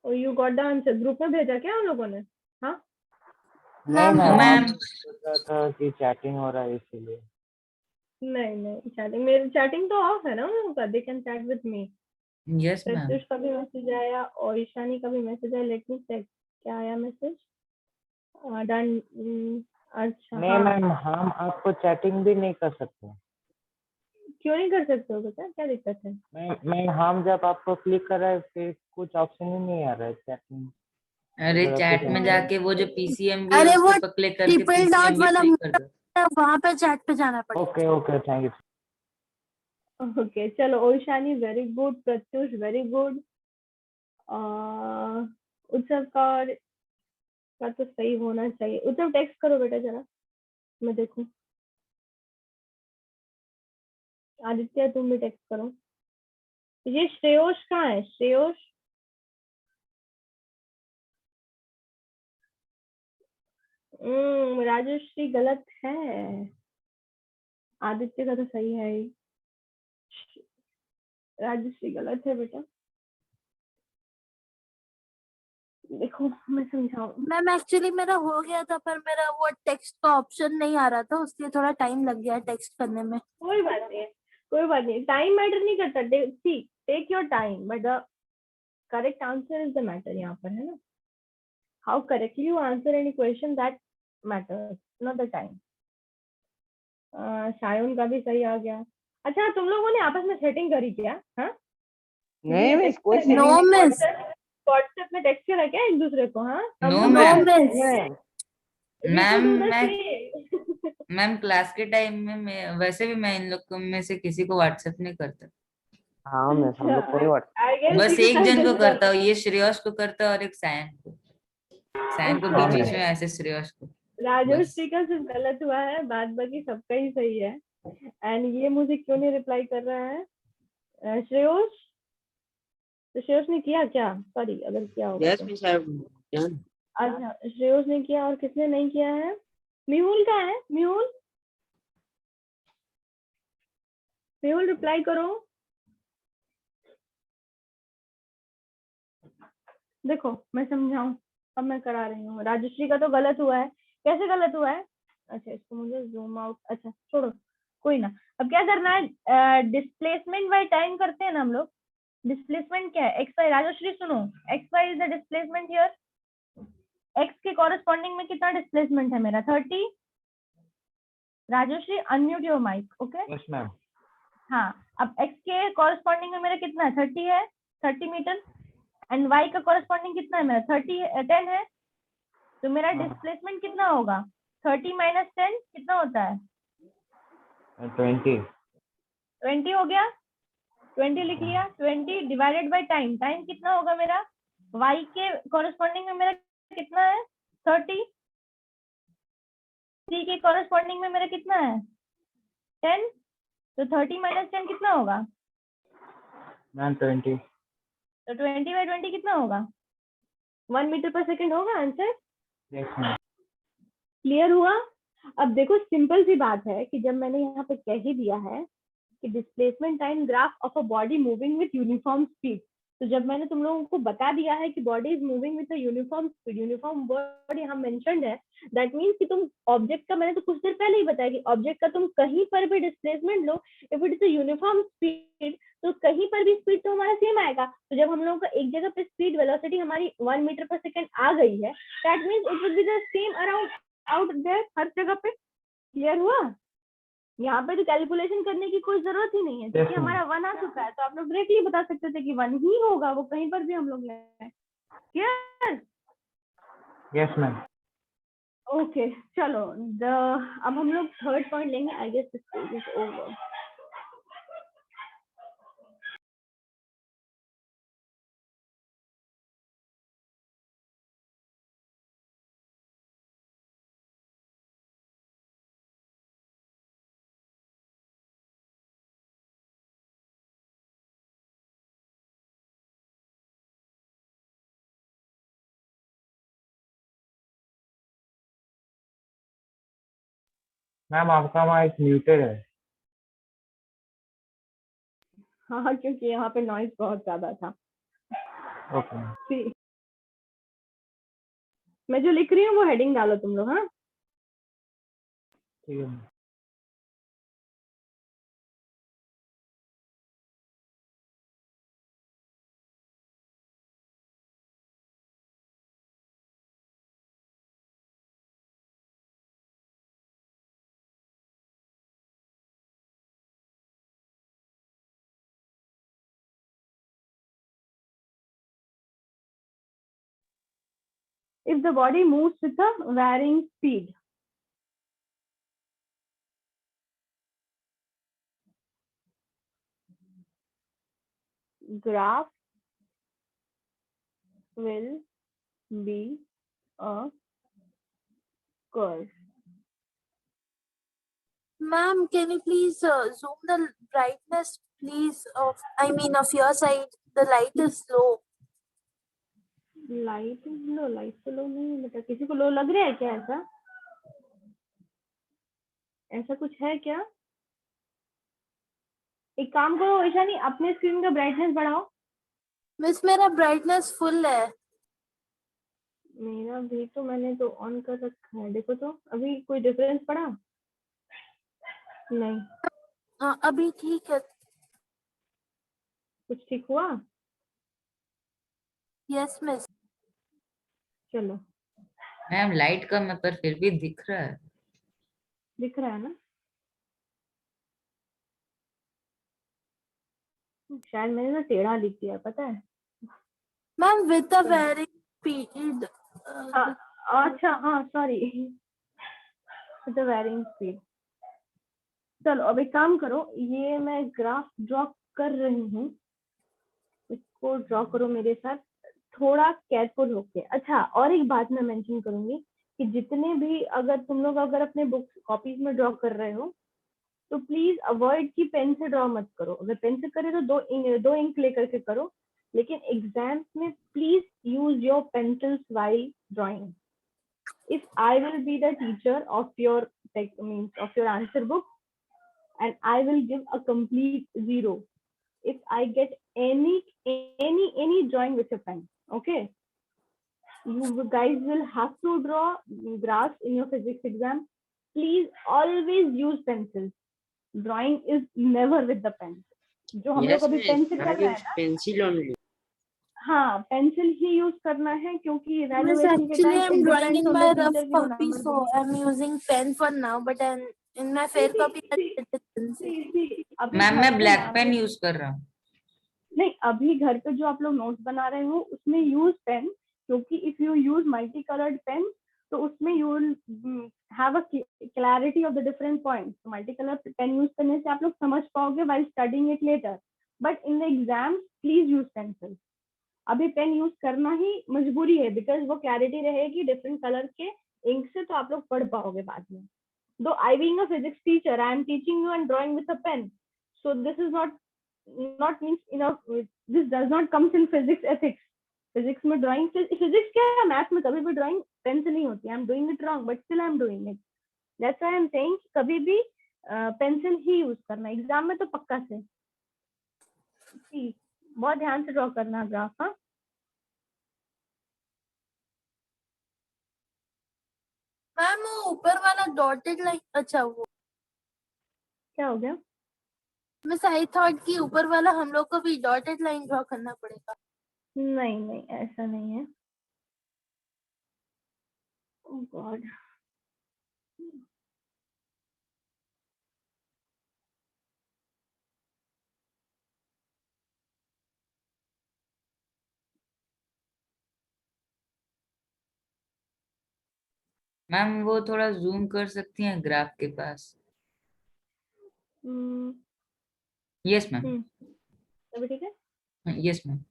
Oh, you got the answer. Group में भेजा क्या उन लोगों ने? हाँ. नहीं मैम. मैम सोच रहा था कि चैटिंग हो रहा है इसीलिए. नहीं चैटिंग, मेरी चैटिंग तो ऑफ है ना उन लोगों का. They can chat with me. Yes ma'am. Pratyush का भी मैसेज आया और ईशानी का भी मैसेज आया. लेट मी चेक क्या आया मैसेज. डन. अच्छा. नहीं हाँ. मैम, हम आपको चैटिंग भी नहीं कर सकते. क्यों नहीं कर सकते हो बेटा? क्या दिक्कत है? मैम हम जब आपको क्लिक कर रहे हैं फिर कुछ ऑप्शन ही नहीं आ रहा है चैटिंग. अरे अगर चैट आपको में जाके वो जो पीसीएमबी है अरे उस वो पे क्लिक करके ट्रिपल डॉट पीसीएमबी वाला क्लिक कर दो. वहां पे चैट पे जाना पड़ेगा। Okay thank you. ओके चलो. Oishani very good. Pratyush very good. Utsav का तो सही होना चाहिए. उत्सव टेक्स्ट करो बेटा जरा, मैं देखूं. आदित्य तुम भी टेक्स्ट करो. ये श्रेयोश कहाँ है? श्रेयोश. राजश्री गलत है. आदित्य का तो सही है ही. राजश्री गलत है बेटा. देखो मैं समझाऊं. मैम एक्चुअली मेरा हो गया था पर मेरा वो टेक्स्ट का ऑप्शन नहीं आ रहा था, उसलिए थोड़ा टाइम लग गया टेक्स्ट करने में। कोई बात नहीं है, कोई बात नहीं. टाइम मैटर नहीं करता. See take your time but the correct answer is the matter. यहाँ पर है ना, how correctly you answer any question that matters, not the time. Sayan का भी सही आ गया. अच्छा तुम लोगों ने आपस में सेटिंग करी क्या? हाँ नहीं मिस, कोई No, सेटिंग नहीं. miss. व्हाट्सएप में टेक्स्ट करा क्या एक दूसरे को? हाँ. No No, ma'am. miss. Ma'am class के टाइम में मैं वैसे भी मैं इन लोग में से किसी को व्हाट्सएप नहीं करता. हाँ मिस, हम लोग कोई व्हाट्सएप. बस एक जन को करता हूँ, ये श्रेयस को करता है और एक सायन को. सायन को हाँ, बीच बीच में ऐसे श्रेयस को. राजश्री का सिर्फ गलत हुआ है, बाद बाकी सबका ही सही है. एंड ये मुझे क्यों नहीं रिप्लाई कर रहा है? श्रेयोश, तो श्रेयोश ने किया क्या? सॉरी अगर किया होगा Yes, तो. miss, I have done. अच्छा श्रेयोश ने किया और किसने नहीं किया है? मेहुल का है. मेहुल रिप्लाई करो. देखो मैं समझाऊं, अब मैं करा रही हूँ. राजश्री का तो गलत हुआ है. कैसे गलत हुआ है? अच्छा इसको मुझे जूम आउट. अच्छा छोड़ो कोई ना. अब क्या करना है? डिस्प्लेसमेंट बाय टाइम करते हैं ना हम लोग. डिस्प्लेसमेंट क्या है? X Y. राजश्री सुनो, X Y is the displacement here. X के कॉरेस्पॉन्डिंग में कितना डिस्प्लेसमेंट है मेरा? 30. Rajshree unmute your mic. Okay. Yes ma'am. हाँ. अब एक्स के कॉरेस्पॉन्डिंग में मेरा कितना है? 30 है. 30 मीटर. एंड वाई का कॉरेस्पॉन्डिंग कितना है मेरा? 10 है. तो मेरा डिस्प्लेसमेंट कितना होगा? 30 माइनस 10 कितना होता है? 20 हो गया. 20 लिख लिया. 20 डिवाइडेड बाय टाइम. टाइम कितना होगा मेरा? वाई के कॉरेस्पॉन्डिंग में मेरा कितना है? 30. सी के कॉरेस्पॉन्डिंग में मेरा कितना है? 10. तो 30 माइनस 10 कितना होगा? मैम 20. तो 20/20 कितना होगा? 1 मीटर पर सेकेंड होगा आंसर। Yes ma'am. क्लियर हुआ? अब देखो सिंपल सी बात है कि जब मैंने यहाँ पे कह ही दिया है कि displacement time graph of a body moving with uniform speed, तो जब मैंने तुम लोगों को बता दिया है कि body is moving with a uniform speed, uniform word यहाँ मेंशन्ड है, दैट मीन्स कि तुम ऑब्जेक्ट का, मैंने तो कुछ देर पहले ही बताया कि ऑब्जेक्ट का तुम कहीं पर भी displacement low, if it is a uniform speed तो कहीं पर भी स्पीड तो हमारा सेम आएगा। तो जब हम लोगों का एक जगह पे स्पीड वेलोसिटी हमारी 1 मीटर पर सेकेंड आ गई है, that means it will be the same around out there, हर जगह पे। क्लियर हुआ? यहाँ पे तो कैलकुलेशन करने की कोई जरूरत ही नहीं है, क्योंकि हमारा 1 आ चुका है, तो आप लोग डायरेक्टली बता सकते थे कि 1 ही होगा, वो कहीं पर भी हम लोग ले। क्लियर? Yes ma'am. ओके चलो, अब हम लोग थर्ड पॉइंट लेंगे। I guess this page is over. Ma'am आपका माइक म्यूटेड है। हाँ, क्योंकि यहाँ पे नॉइज बहुत ज्यादा था। Okay ma'am. See, मैं जो लिख रही हूँ वो हेडिंग डालो तुम लोग। हाँ, ठीक है ma'am. if the body moves with a varying speed, graph will be a curve. Ma'am, can you please zoom the brightness, please? Of your side, the light is low. Light low, light तो लो नहीं है बेटा। किसी को लो लग रहा है क्या? ऐसा ऐसा कुछ है क्या? एक काम करो ईशानी, अपने स्क्रीन का ब्राइटनेस बढ़ाओ। मिस, मेरा ब्राइटनेस फुल है। मेरा भी तो, मैंने तो ऑन कर रखा है। देखो तो अभी कोई डिफरेंस पड़ा? नहीं। हाँ, अभी ठीक है। कुछ ठीक हुआ? Yes miss. चलो, मैम लाइट कम है पर फिर भी दिख रहा है। दिख रहा है ना? शायद मैंने ना टेढ़ा लिख दिया, पता है। Ma'am with a very speed. हाँ, अच्छा, हाँ sorry, with a varying speed. चलो अब एक काम करो, ये मैं ग्राफ ड्रॉ कर रही हूँ, इसको ड्रॉ करो मेरे साथ, थोड़ा केयरफुल होके। अच्छा, और एक बात मैं मेंशन करूंगी कि जितने भी, अगर तुम लोग अगर अपने बुक्स कॉपीज में ड्रॉ कर रहे हो तो प्लीज अवॉइड कि पेन से ड्रॉ मत करो। अगर पेन से करे तो दो इंक लेकर के करो, लेकिन एग्जाम्स में please use your pencils while drawing. If I will be the teacher of your answer book, and I will give a complete 0 if I get any drawing with a pen. Okay, you guys will have to draw graphs in your physics exam. Please always use pencils. Drawing is never with the pen. जो हम लोग Yes, अभी miss. Pencil I कर रहे हैं use ना, pencil only. हाँ pencil ही use करना है, क्योंकि Miss, इवैल्यूएशन के actually, time I'm it drawing depends in on my the rough teacher की वो copy, नंबर so देगी। I'm using pen for now. But in my fair copy, I did it with pencil. अभी ma'am घर मैं पे black ना, pen use कर रहा हूँ। नहीं अभी घर पे जो आप लोग नोट्स बना रहे हो उसमें यूज पेन, क्योंकि if you use multi coloured pen तो उसमें you will have a clarity of the different points. Multi colour pen use करने से आप लोग समझ पाओगे while studying it later, but in the exam please use pencil. अभी पेन यूज करना ही मजबूरी है, बिकॉज वो क्लैरिटी रहेगी डिफरेंट कलर के इंक से, तो आप लोग पढ़ पाओगे बाद में। Though I being a physics teacher, I am teaching you and drawing with a pen, so this is not not means enough. This does not comes in physics, ethics. Physics में drawing, physics क्या है, math में कभी भी drawing pen से नहीं होती. I'm doing it wrong, but still I'm doing it. That's why I'm saying कभी भी पेंसिल ही यूज करना. एग्जाम में तो पक्का से. बहुत ध्यान से ड्रॉ करना ग्राफ. हाँ, मैम वो ऊपर वाला डॉटेड लाइन, अच्छा वो क्या हो गया? मिस आई थॉट कि ऊपर वाला हम लोग को भी डॉटेड लाइन ड्रॉ करना पड़ेगा. नहीं नहीं, ऐसा नहीं है. Oh God. मैम वो थोड़ा जूम कर सकती हैं ग्राफ के पास? Yes ma'am. अभी ठीक है. Yes ma'am.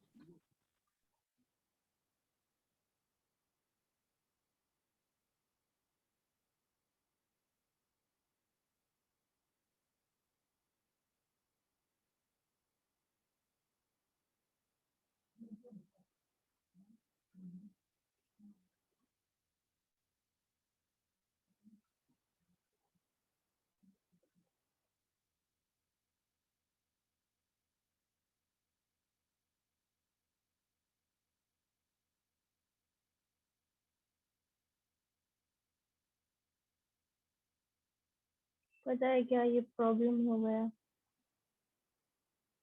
पता है क्या, ये प्रॉब्लम हो गया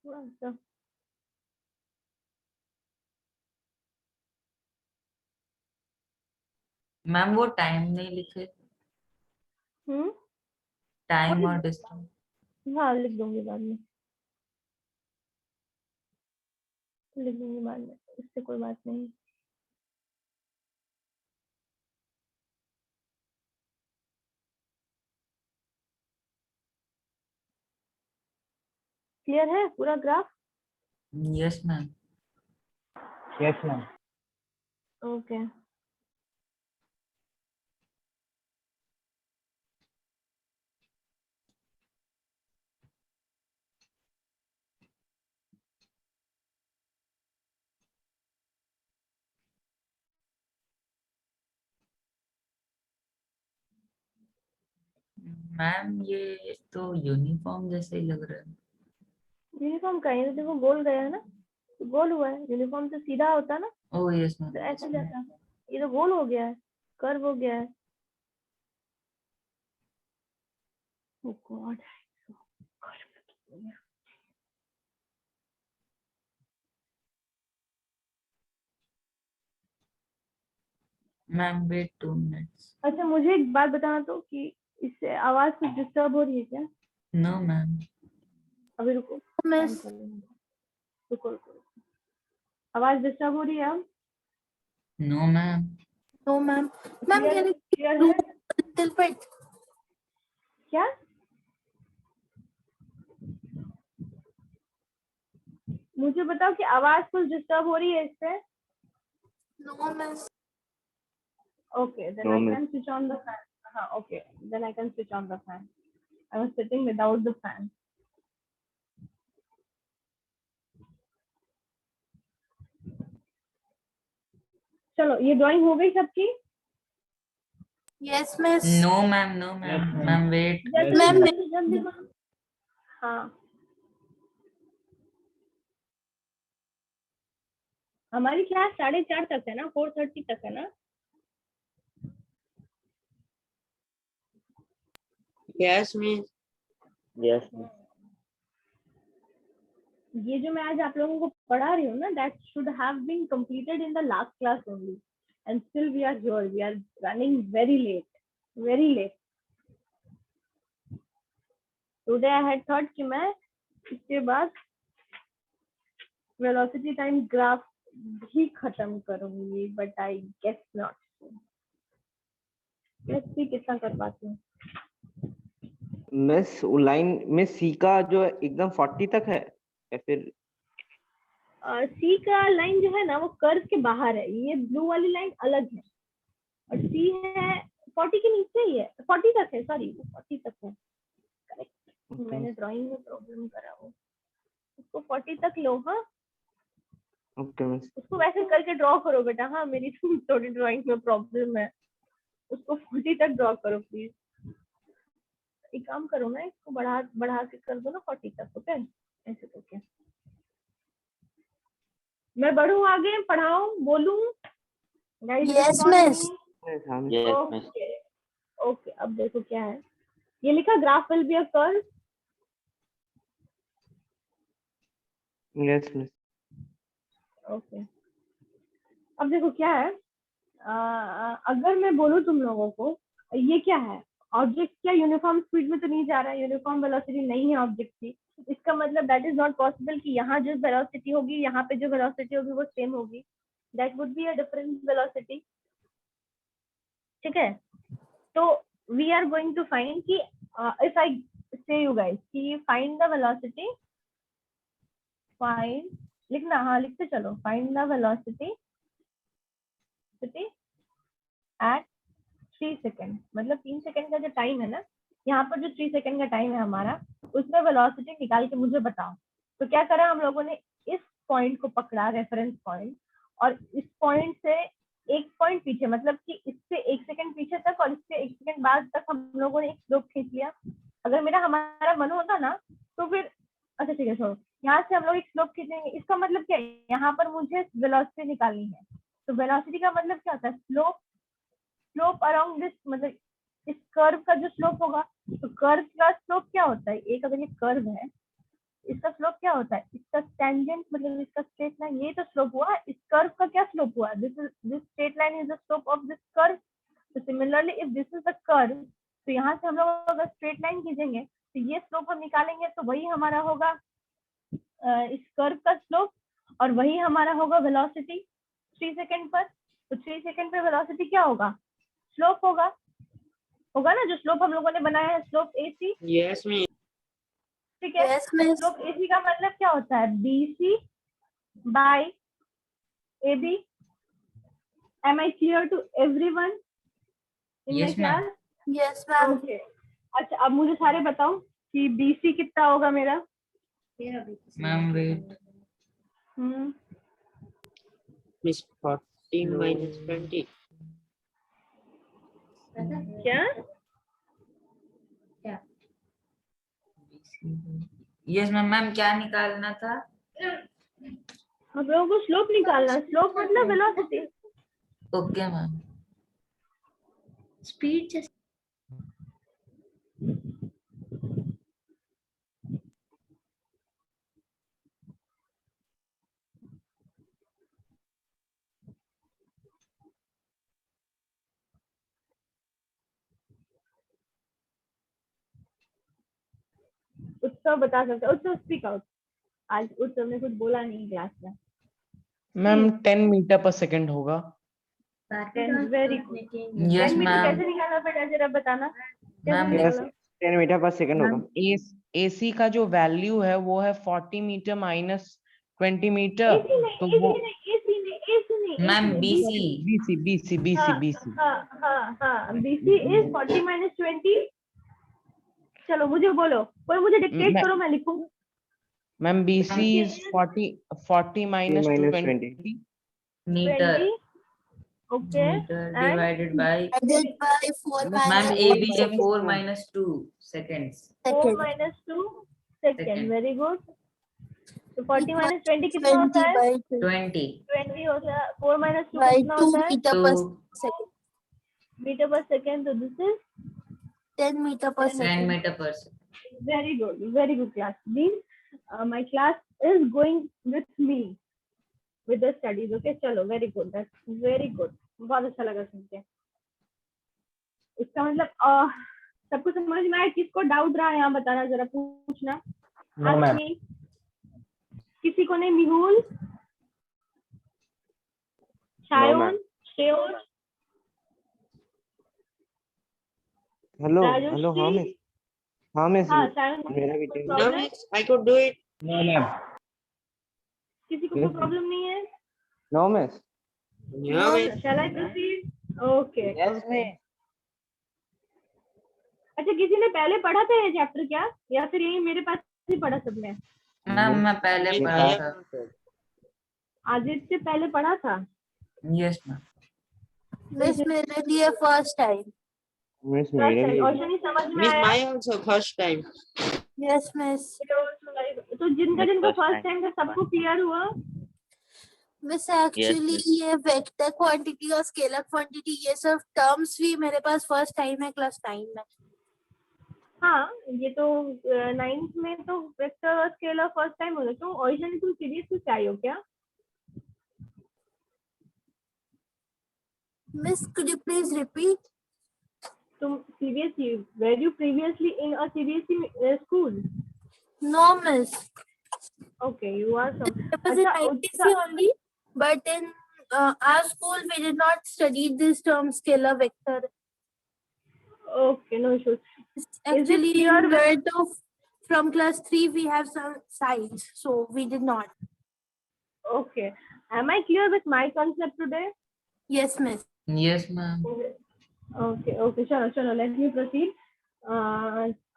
थोड़ा सा. मैम वो टाइम नहीं लिखे, टाइम और डिस्टेंस. हाँ, लिख दूंगी बाद में. लिख दूंगी बाद में, इससे कोई बात नहीं. क्लियर है पूरा graph? Yes ma'am. Yes ma'am. Okay. Ma'am ये तो यूनिफॉर्म जैसे ही लग रहा है. यूनिफॉर्म का है, देखो गोल गया है ना, तो गोल हुआ है. यूनिफॉर्म तो सीधा होता ना, ओह यस मैम. तो ऐसे जाता. ये तो गोल हो गया है, कर्व हो गया है. Oh God. Ma'am wait 2 minutes. अच्छा, मुझे एक बात बताना तो कि इससे आवाज कुछ डिस्टर्ब हो रही है क्या? No ma'am. अभी रुको, मिस रुको रुको. आवाज डिस्टर्ब हो रही है अब? No ma'am. No ma'am. Ma'am Clear- clear है? Little bit. क्या? मुझे बताओ कि आवाज कुछ डिस्टर्ब हो रही है इससे? No miss. Okay, then No, I miss. can switch on the fan. Okay, then I can switch on the fan. I was sitting without the fan. चलो, ये ड्राइंग हो गई सबकी? Yes miss. No ma'am. No ma'am. Yes, ma'am. Ma'am wait. जल्दी Ma'am, जल्दी जल्दी करो. हाँ, हमारी क्लास 4:30 तक है ना, 4:30 तक है ना? Yes, miss. Yes, miss. ये जो मैं आज आप लोगों को पढ़ा रही हूँ ना, that should have been completed in the last class only, and still we are here. We are running very late, very late. Today I had thought कि मैं इसके बाद velocity time graph भी खत्म करूंगी, but I guess not. Let's see कितना कर पाती हूँ. मिस लाइन में सी का जो है एकदम 40 तक है या फिर सी का लाइन जो है ना, वो कर्व के बाहर है. ये ब्लू वाली लाइन अलग है, और सी है 40 के नीचे ही है. 40 तक है, सॉरी 40 तक है. करेक्ट. मैंने ड्राइंग में प्रॉब्लम करा वो. उसको 40 तक लो। हाँ, ओके मिस। उसको वैसे करके ड्रॉ करो बेटा। हाँ, मेरी थोड़ी ड्राइंग में प्रॉब्लम है, उसको 40 तक ड्रॉ करो प्लीज। एक काम करो ना, इसको बढ़ा बढ़ा के कर दो ना 40 तक। ओके, ऐसे करके मैं बढ़ूं आगे, पढ़ाऊं, बोलूं? Yes, miss. हाँ miss. Yes, miss. Okay okay, अब देखो क्या है, ये लिखा graph will be a curve. Yes miss. Okay, अब देखो क्या है, अगर मैं बोलूं तुम लोगों को ये क्या है, ऑब्जेक्ट क्या यूनिफॉर्म स्पीड में तो नहीं जा रहा है, यूनिफॉर्म वेलोसिटी नहीं है ऑब्जेक्ट की, इसका मतलब दैट इज नॉट पॉसिबल कि यहाँ जो वेलोसिटी होगी यहाँ पे जो वेलोसिटी होगी वो सेम होगी, that would be a different velocity. ठीक है, तो we are going to find कि if I say you guys कि फाइंड द वेलोसिटी, फाइंड लिखना, हाँ लिखते चलो, find the velocity at 3 second, मतलब 3 सेकेंड का जो टाइम है ना, यहाँ पर जो 3 सेकेंड का टाइम है हमारा, उसमें वेलोसिटी निकाल के मुझे बताओ। तो क्या करा हम लोगों ने, इस पॉइंट को पकड़ा रेफरेंस पॉइंट, और इस पॉइंट से एक पॉइंट पीछे, मतलब कि इससे 1 सेकेंड पीछे तक और इससे 1 सेकेंड बाद तक हम लोगों ने एक स्लोप खींच लिया। अगर हमारा मन होता ना तो फिर, अच्छा ठीक है छोड़ो, यहाँ से हम लोग एक स्लोप खींचेंगे, इसका मतलब क्या है, यहाँ पर मुझे वेलोसिटी निकालनी है। तो वेलोसिटी का मतलब क्या होता है, स्लोप अराउंड दिस, मतलब इस कर्व का जो स्लोप होगा, तो कर्व का स्लोप क्या होता है, एक अगर ये कर्व है, इसका स्लोप क्या होता है, इसका टेंजेंट, मतलब इसका स्ट्रेट लाइन, ये तो स्लोप हुआ, इस कर्व का क्या स्लोप हुआ, this straight line is the slope of this curve. तो similarly if this is the curve, तो यहाँ से हम लोग अगर स्ट्रेट लाइन खींचेंगे तो ये स्लोप हम निकालेंगे, तो वही हमारा होगा इस कर्व का स्लोप, और वही हमारा होगा वेलोसिटी 3 सेकेंड पर। तो 3 सेकेंड पर वेलोसिटी क्या होगा, स्लोप होगा ना, जो स्लोप हम लोगों ने बनाया है, स्लोप AC। Yes, miss. ठीक है, Yes, miss. स्लोप AC का मतलब क्या होता है, BC by AB। Am I clear to everyone in my Yes, ma'am. class? Yes, ma'am. Okay. अच्छा, अब मुझे सारे बताओ कि BC कितना होगा मेरा। Ma'am, wait. Miss 40 minus 20. क्या, Yes, ma'am. Ma'am, क्या निकालना था? हम लोगों को स्लोप निकालना, स्लोप मतलब velocity. Okay, ma'am. Speed just. उत्सव बता सकते, उत्सव स्पीक आउट। आज उत्सव ने कुछ बोला नहीं क्लास में। मैम 10 मीटर पर सेकंड होगा। Very good. Yes, 10 metre ma'am. कैसे निकालना बेटा, जरा बताना। Ma'am, यस, 10 मीटर पर सेकंड होगा। एसी का जो वैल्यू है वो है 40 मीटर माइनस 20 मीटर, एसी नहीं, तो एसी वो नहीं, एसी नहीं, एसी नहीं, Ma'am, AC BC. BC BC BC हाँ, बीसी हाँ, BC इज 40 minus 20। चलो मुझे बोलो, कोई मुझे डिक्टेट करो, मैं लिखूं। Ma'am BC is 40 minus minus 20 Meter. 20, okay, Meter divided by. Divided by 4 Ma'am, minus AB 1 है second. 4 minus 2 seconds. 4 Second. minus 2 second, Second. Very good. तो 40 minus 20 कितना 20 होता है, by 2 20. 20 होता है। 4 minus 2 by कितना 2 होता है, meter per 2. second. मीटर पर सेकेंड। तो this is 10 meter per 10 second. meter per second. very good class. Means my class is going with me with the studies. Okay, चलो, very good, that's very good, बहुत अच्छा लगा सुन के। इसका मतलब सबको समझ में आया, किसको डाउट रहा है यहाँ बताना, जरा पूछना। No, ma'am. किसी को नहीं, मिहुल, शायोन, श्रेयोन, हेलो राजश्री? हेलो, हाँ मिस, हाँ मिस, हाँ शायोन, मेरा भी कोई 10 No, problem, miss. I could do it. No, ma'am. किसी को कोई प्रॉब्लम नहीं है? No miss. No, miss. Shall I proceed? Okay. Yes miss. अच्छा, किसी ने पहले पढ़ा था ये चैप्टर क्या, या फिर यही मेरे पास ही पढ़ा सबने? मैम मैं पहले Miss, पढ़ा I have था। not read. आदित्य पहले पढ़ा था? Yes ma'am. मिस मेरे लिए फर्स्ट टाइम। Miss, फर्स्ट मेरे टाइम। लिए और भी। शनि समझ में Miss, आया? my also first time. Yes miss. तो जिनका Miss, जिनका first फर्स्ट time. टाइम था सबको क्लियर हुआ? Miss Yes, actually miss. ये वेक्टर क्वांटिटी और स्केलर क्वांटिटी ये सब टर्म्स भी मेरे पास फर्स्ट टाइम है क्लास 9 में। हाँ, ये तो 9th में तो वेक्टर और स्केलर फर्स्ट टाइम होगा। तो ओरिजिनली तुम सीबीएसई से आई हो क्या? Miss could you please repeat? तुम CBSE, were you previously in a CBSE school? No miss. Okay, you are some. I was in ITC only, but in our school we did not study this term scalar vector. Okay, no issues. Actually, clear in with- third of from class 3 we have some science, so we did not. Okay, am I clear with my concept today? Yes, miss. Yes ma'am. Okay okay, चलो चलो, let me proceed.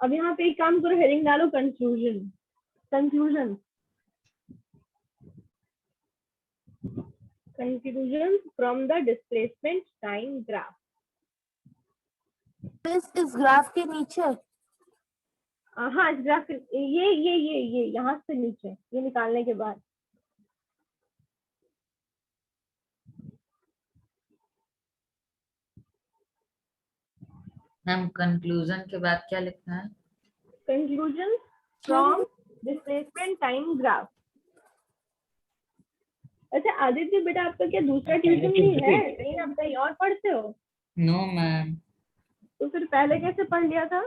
अब यहाँ पे एक काम करो, heading डालो conclusion. Conclusion from the displacement time graph. Miss इस ग्राफ के नीचे हाँ, इस ग्राफ ये यहाँ से नीचे, ये निकालने के बाद। मैम कंक्लूजन के बाद क्या लिखना है? Conclusion from displacement time graph. अच्छा आदित्य बेटा, आपका क्या दूसरा ट्यूशन भी है? कहीं आप कहीं और पढ़ते हो? No ma'am. तो फिर पहले कैसे पढ़ लिया था?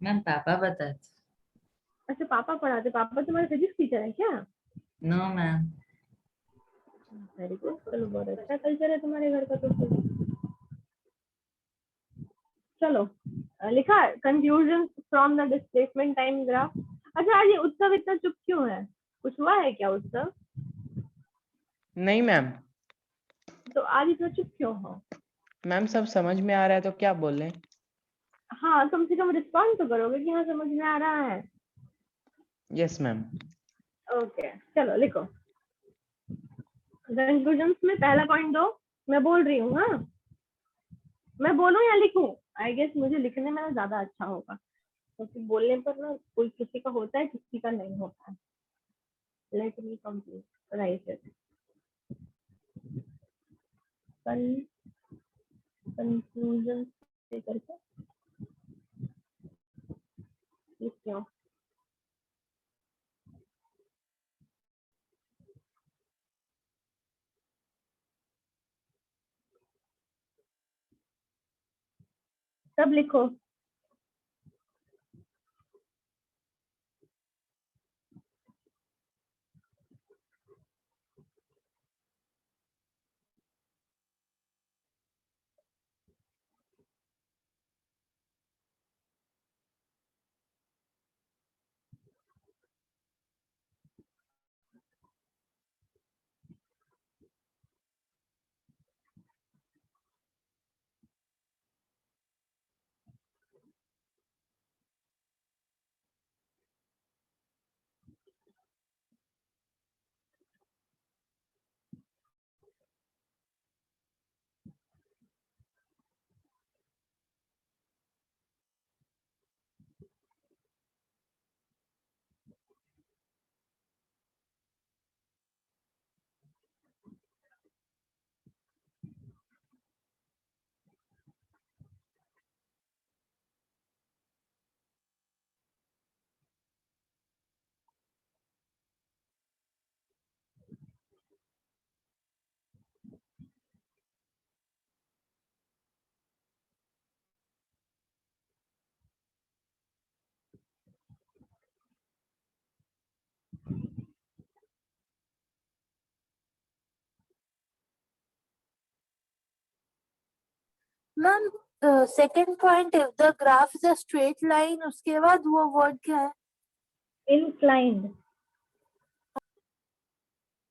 मैम पापा बताते। अच्छा, पापा पढ़ाते। पापा तुम्हारे फिजिक्स टीचर है क्या? No ma'am. वेरी गुड, चलो बहुत अच्छा कल्चर है तुम्हारे घर का। तो फिर चलो, लिखा conclusion from the displacement time graph. अच्छा, आज ये उत्सव इतना चुप क्यों है? कुछ हुआ है क्या उत्सव? नहीं मैम। तो आज इतना चुप क्यों हो? मैम सब समझ में आ रहा है तो क्या बोले? हाँ, कम से कम रिस्पॉन्ड तो करोगे कि हाँ समझ में आ रहा है। Yes ma'am. ओके, चलो लिखो। कंक्लूजन में पहला पॉइंट दो, मैं बोल रही हूँ। हाँ, मैं बोलूँ या लिखूं? आई गेस मुझे लिखने में ना ज्यादा अच्छा होगा, क्योंकि बोलने पर ना कोई किसी का होता है, किसी का नहीं होता है। Let me complete right it. Conclusion से करके क्यों? सब लिखो। Ma'am second point, if the graph is a straight line, उसके बाद वो वर्ड क्या है? inclined,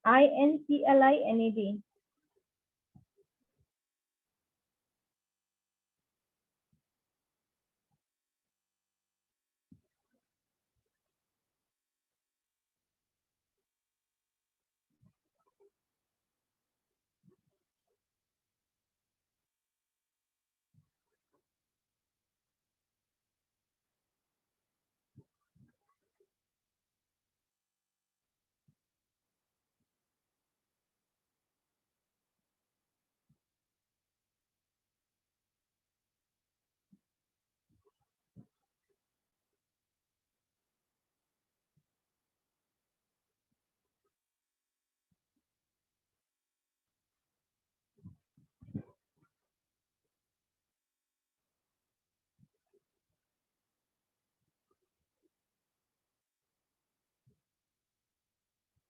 INCLINED।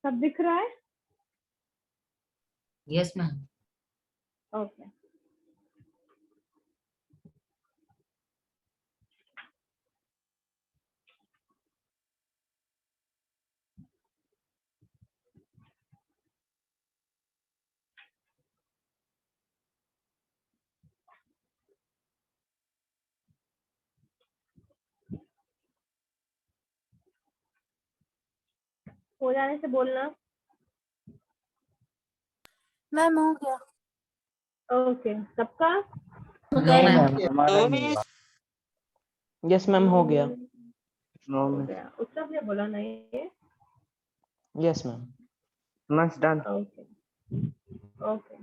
सब दिख रहा है? Yes ma'am. ओके। हो जाने से बोलना। मैम हो गया। ओके, सबका? नो नहीं मैम। मैम, हमारा नहीं हुआ। यस मैम हो गया। नो हो मिस। गया। उत्सव ने बोला नहीं है। Yes ma'am. Must done. Okay okay.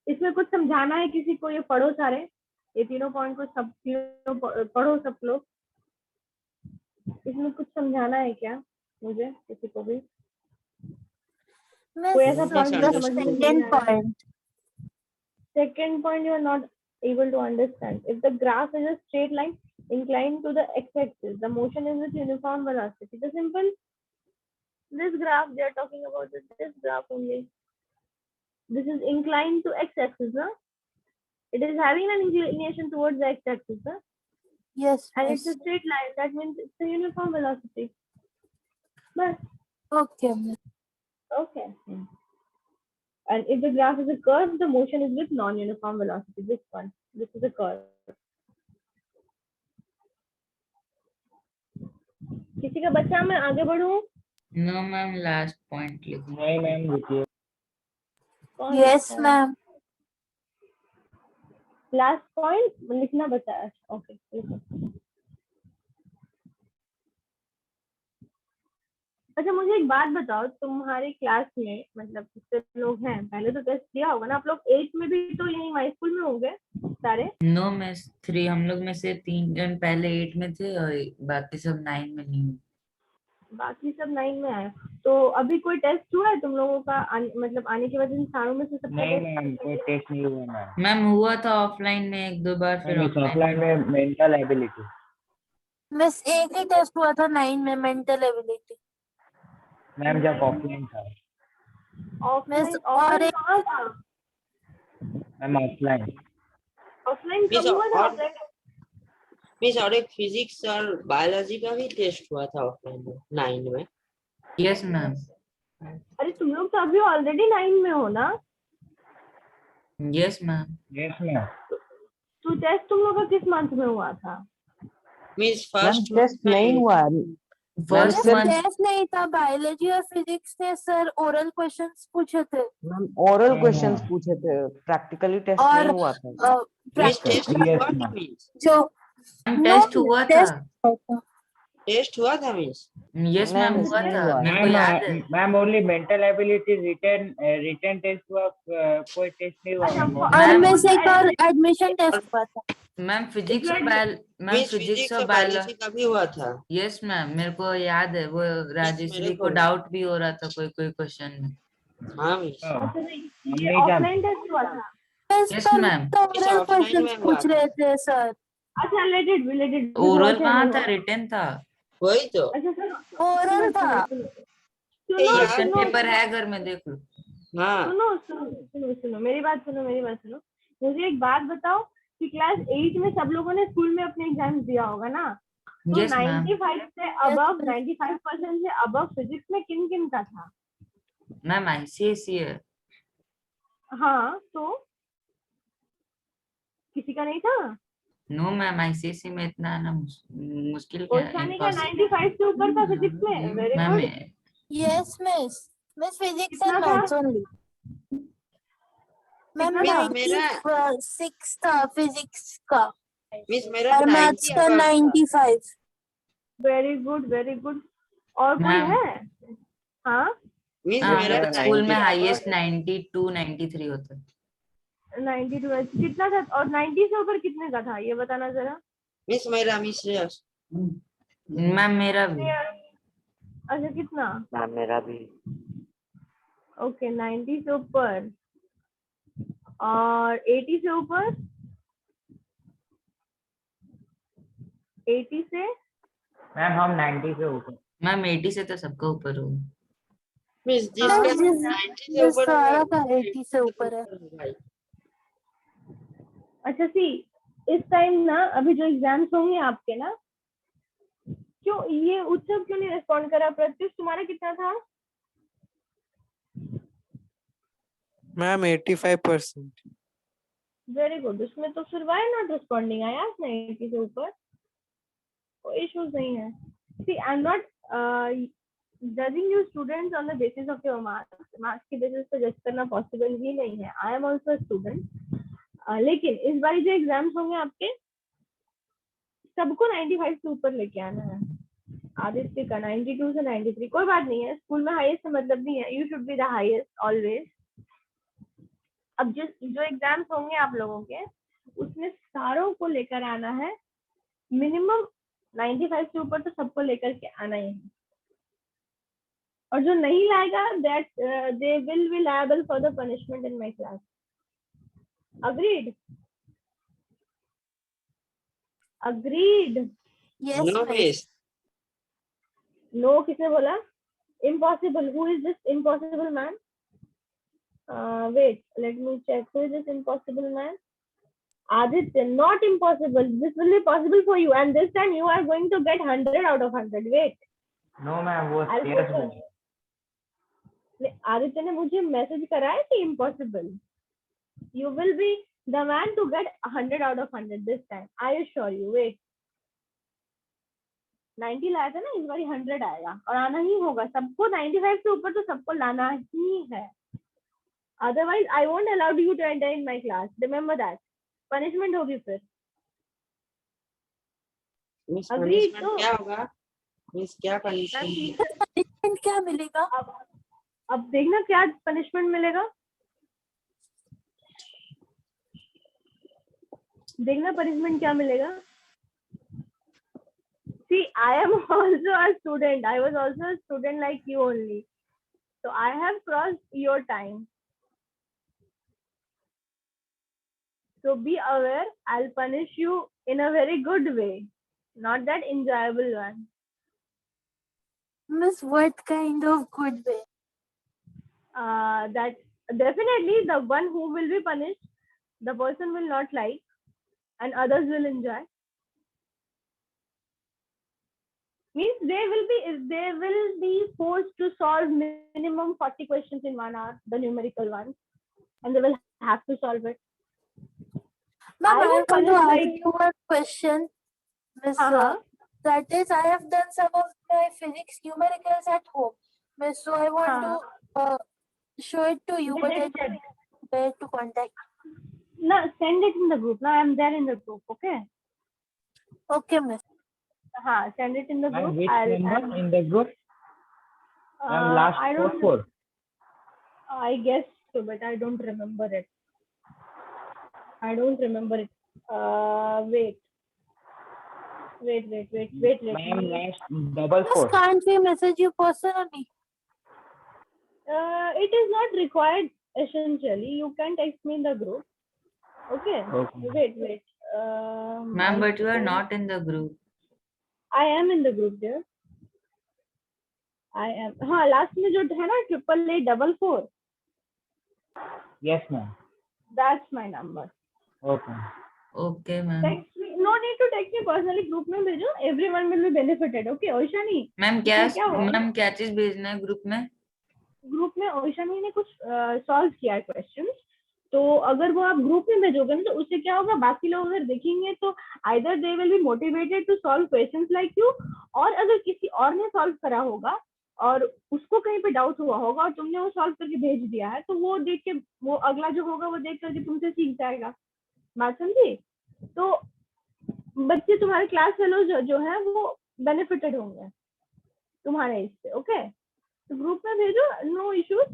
इसमें कुछ समझाना है किसी को? ये पढ़ो सारे, ये तीनों पॉइंट को सब तीनों पढ़ो सब लोग। इसमें कुछ समझाना है क्या मुझे, किसी को भी? कोई ऐसा मिस पॉइंट जो समझ में नहीं सेकंड आ रहा है? Point. Second point, you are not able to understand. If the graph is a straight line inclined to the x-axis, the motion is with uniform velocity. The simple, this graph they are talking about this graph only. This is inclined to x-axis, no? It is having an inclination towards the x-axis, no? Yes, And miss. it's a straight line. That means it's a uniform velocity. But Okay, miss. okay. And if the graph is a curve, the motion is with non-uniform velocity. This one, this is a curve. किसी का बच्चा? मैं आगे बढ़ूं? No ma'am, last point लिखो। नहीं ma'am, रुकिए। कौन Yes, लिखता है? ma'am. लास्ट पॉइंट लिखना बताया। ओके, लिखो। अच्छा, मुझे एक बात बताओ, तुम्हारी क्लास में मतलब कितने लोग हैं? पहले तो टेस्ट दिया होगा ना आप लोग? 8 में भी तो यही हाई स्कूल में होंगे सारे? नो मिस, 3 हम लोग में से 3 जन पहले 8 में थे और बाकी सब 9 में नहीं। बाकी सब 9 में आए। तो अभी कोई टेस्ट हुआ है तुम लोगों का? मतलब आने के बाद इन सारों में से सबका नहीं टेस्ट? मैम, कोई टेस्ट नहीं हुआ मैम। मैम हुआ था ऑफलाइन में 1-2 बार, फिर मैम इस ऑनलाइन ऑफलाइन में मेंटल एबिलिटी। मिस एक ही टेस्ट हुआ था 9 में, मेंटल एबिलिटी। मैम जब ऑफलाइन था। ऑफलाइन? मिस और ऑफलाइन एक कहाँ था? Ma'am offline. ऑफलाइन मिस कब हुआ था? और ऑफलाइन मिस और एक फिजिक्स और बायोलॉजी का भी टेस्ट हुआ था ऑफलाइन में 9 में। Yes ma'am. अरे तुम लोग तो अभी ऑलरेडी 9 में हो ना? Yes ma'am. Yes ma'am. तो टेस्ट तुम लोग का किस मंथ में हुआ था? मिस मैम फर्स्ट टेस्ट नहीं हुआ है। फर्स्ट मिस मंथ टेस्ट नहीं था, बायोलॉजी और फिजिक्स में सर ओरल क्वेश्चंस पूछे थे मैम ओरल हाँ, क्वेश्चंस हाँ। पूछे थे, प्रैक्टिकली टेस्ट और नहीं हुआ था। मिस प्रैक्टिस टेस्ट Yes, हुआ था ma'am. मिस। जो टेस्ट हुआ था। टेस्ट हुआ था मिस। यस नहीं मैम मिस हुआ नहीं था, हुआ। मेरे को याद है। Ma'am only mental ability return test हुआ, कोई टेस्ट नहीं हुआ अच्छा, मैम। और मैम में से एक और एडमिशन टेस्ट हुआ था। मैम फिजिक्स मिस फिजिक्स और बायोलॉजी का भी हुआ था। यस मैम, मेरे को याद है। वो मेरे राजेश्वरी को को डाउट भी हो रहा था कोई कोई क्वेश्चन में। हाँ मिस। अच्छा, नहीं, हम ये नहीं जानते। ऑफलाइन टेस्ट हुआ था? Yes, ma'am. तो इस ओरल offline क्वेश्चंस में हुआ पूछ रहे थे सर। अच्छा, रिलेटेड ओरल कहाँ था, रिटन था। वही तो। अच्छा सुनो, ओरल था। सुनो यार, क्वेश्चन सुनो पेपर है घर में, देख लो। हाँ सुनो सुनो सुनो सुनो मेरी बात सुनो, मुझे एक बात बताओ कि क्लास 8 में सब लोगों ने स्कूल में अपने एग्जाम दिया होगा ना? तो यस मैम। 95 से अबव 95% से अबव फिजिक्स में किन किन का था? मैम ICSE है। हाँ, तो किसी का नहीं था? नो मैम, ICSE में इतना ना मुश्किल क्या है, ओशानी का impossible। 95 से ऊपर था फिजिक्स में। Very ma'am good. Yes miss. Miss physics कितना एंड था? Maths only. मैम कितना था? 96 था फिजिक्स का मिस मेरा और मैथ्स 90 का above था। 95। Very good very good. और कोई मैम। है? हाँ, मिस हाँ, मेरा मेरे स्कूल 90 में above हाईएस्ट है। 92 93 होता है। 92 कितना था? और 90 से ऊपर कितने का था, ये बताना जरा। मिस मेरा मिस यस। मैम मेरा भी। अच्छा, कितना? मैम मेरा भी। ओके, 90 से ऊपर। और 80 से ऊपर? 80 से? मैम हम 90 से ऊपर। मैम 80 से तो सबका ऊपर हो। मीन्स हाँ, जिसका जिस 90 से जिस ऊपर होगा सारा का वो 80 से ऊपर है। भाई। अच्छा सी, इस टाइम ना अभी जो एग्जाम्स होंगे आपके ना, क्यों ये उत्सव क्यों नहीं रिस्पॉन्ड करा? प्रत्युष तुम्हारा कितना था? मैम 85%। Very good. उसमें तो फिर why not responding? I asked 90 से ऊपर, कोई इश्यूज नहीं है। See I am not judging you students on the basis of your marks की बेसिस पे जज करना पॉसिबल ही नहीं है। I am also student. लेकिन इस बार जो एग्जाम्स होंगे आपके, सबको 95 से ऊपर लेके आना है। आदित्य का 92 से 93, कोई बात नहीं है, स्कूल में हाईएस्ट से मतलब नहीं है, you should be the highest always. अब जो एग्जाम्स होंगे आप लोगों के, उसमें सारों को लेकर आना है, मिनिमम 95 से ऊपर तो सबको लेकर के आना ही है। और जो नहीं लाएगा, that they will be liable for the punishment in my class. Agreed? Agreed? Yes no miss. Miss. No किसने बोला? Impossible? Who is this impossible man? wait, let me check. Who is this impossible man? Aditya, not impossible. This will be possible for you, and this time you are going to get 100 out of 100. Wait, no ma'am, वो I'll तेरह put से आदित्य ने मुझे message करा है कि impossible. You will be the man to get 100 out of 100 this time. I assure you. Wait, 90 लाया था ना, इस बार 100 आएगा और आना ही होगा सबको। 95 से ऊपर तो सबको लाना ही है। Otherwise, I won't allow you to enter in my class. Remember that. Punishment होगी फिर। मिस Agreed पनिशमेंट तो? क्या होगा? मिस क्या पनिशमेंट? पनिशमेंट क्या मिलेगा? अब देखना क्या पनिशमेंट मिलेगा, देखना पनिशमेंट क्या मिलेगा। See, I am also a student. I was also a student like you only. So I have crossed your time. So be aware, I'll punish you in a very good way, not that enjoyable one. Miss, what kind of good way? That definitely the one who will be punished, the person will not like, and others will enjoy. Means they will be forced to solve minimum 40 questions in 1 hour, the numerical ones, and they will have to solve it. Ma'am, I I won't want to punish ask like you one question, Miss. That is, I have done some of my physics numericals at home, Miss. So I want to show it to you, but I don't know where to contact. No, send it in the group. Now I'm there in the group. Okay. Okay, Miss. Send it in the ma'am group. which member in the group? Ma'am I last don't. four. I guess so, but I don't remember it. I don't remember it. Wait. Ma'am last double Miss, four. can't we message you personally? It is not required essentially. You can text me in the group. Okay. Okay. Wait. Ma'am, but you are not in the group. I am in the group there. I am. हाँ, last में जो है ना 88844. Yes ma'am. That's my number. Okay. Okay, ma'am. Text me. No need to text me personally. Group में भेजो. Everyone will be benefited. Okay, Oishani. Ma'am क्या क्या चीज भेजना है ग्रुप में? ग्रुप में ओइशानी ने कुछ सॉल्व किया है क्वेश्चंस, तो अगर वो आप ग्रुप में भेजोगे ना, तो उससे क्या होगा, बाकी लोग अगर देखेंगे तो either they will be motivated to solve questions like you, और अगर किसी और ने सॉल्व करा होगा और उसको कहीं पे डाउट हुआ होगा और तुमने वो सॉल्व करके भेज दिया है, तो वो देख के वो अगला जो होगा वो देख करके तुमसे सीख जाएगा। बात समझी? तो बच्चे तुम्हारे क्लास फेलो जो है वो बेनिफिटेड होंगे तुम्हारे इससे। ओके, तो ग्रुप में भेजो, no issues.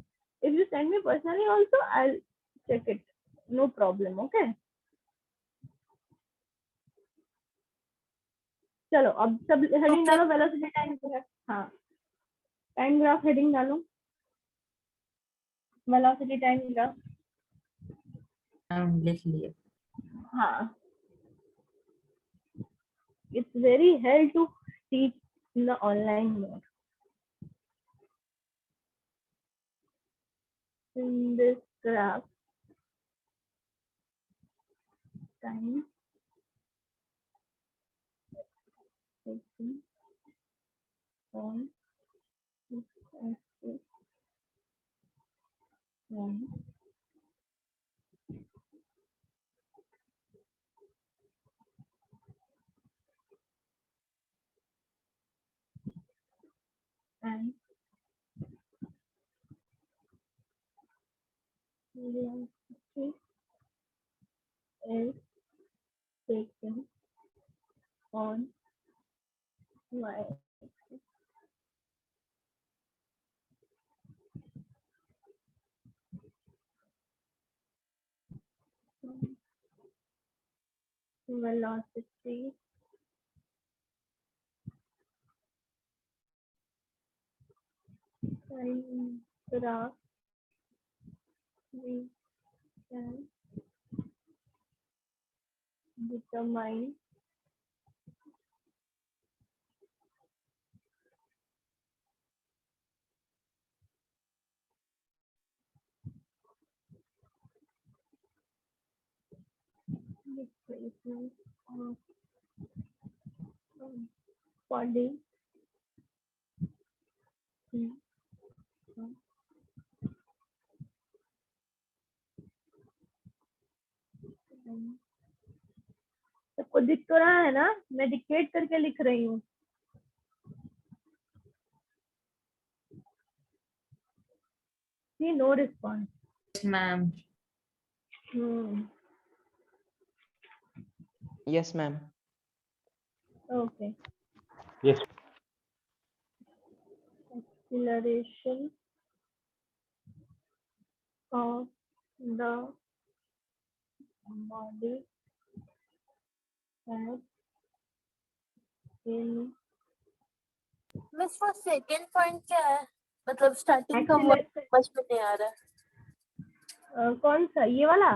If you send me personally also, I will check it, no problem. Okay, चलो अब सब हेडिंग डालो। Velocity time graph, time graph heading डालो। वेलोसिटी टाइम ग्राफ, लिख लिए। it's very hell to teach in the online mode. in this graph time taken on this axis one and velocity is taken on y. Velocity time graph we can determine displacement of body in सबको दिख तो रहा है ना, मैं dictate करके लिख रही हूँ. See, no response. Yes, ma'am. Yes, ma'am. Okay. Yes. Acceleration of the body at in miss वो सेकंड पॉइंट क्या है? मतलब स्टार्टिंग का वर्ड समझ में नहीं आ रहा है. कौन सा, ये वाला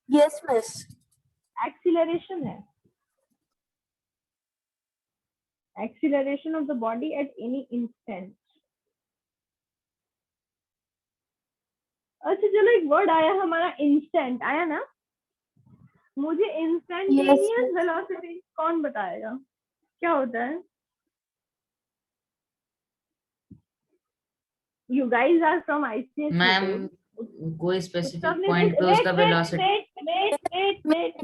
यस मिस. एक्सीलरेशन है. Acceleration of the body at any instant. अच्छा चलो, एक वर्ड आया हमारा, इंस्टेंट आया ना. मुझे इंस्टेंटेनियस वेलोसिटी कौन बताएगा, क्या होता है? You guys are from ICSE. Ma'am कोई स्पेसिफिक पॉइंट पे उसका वेलोसिटी wait.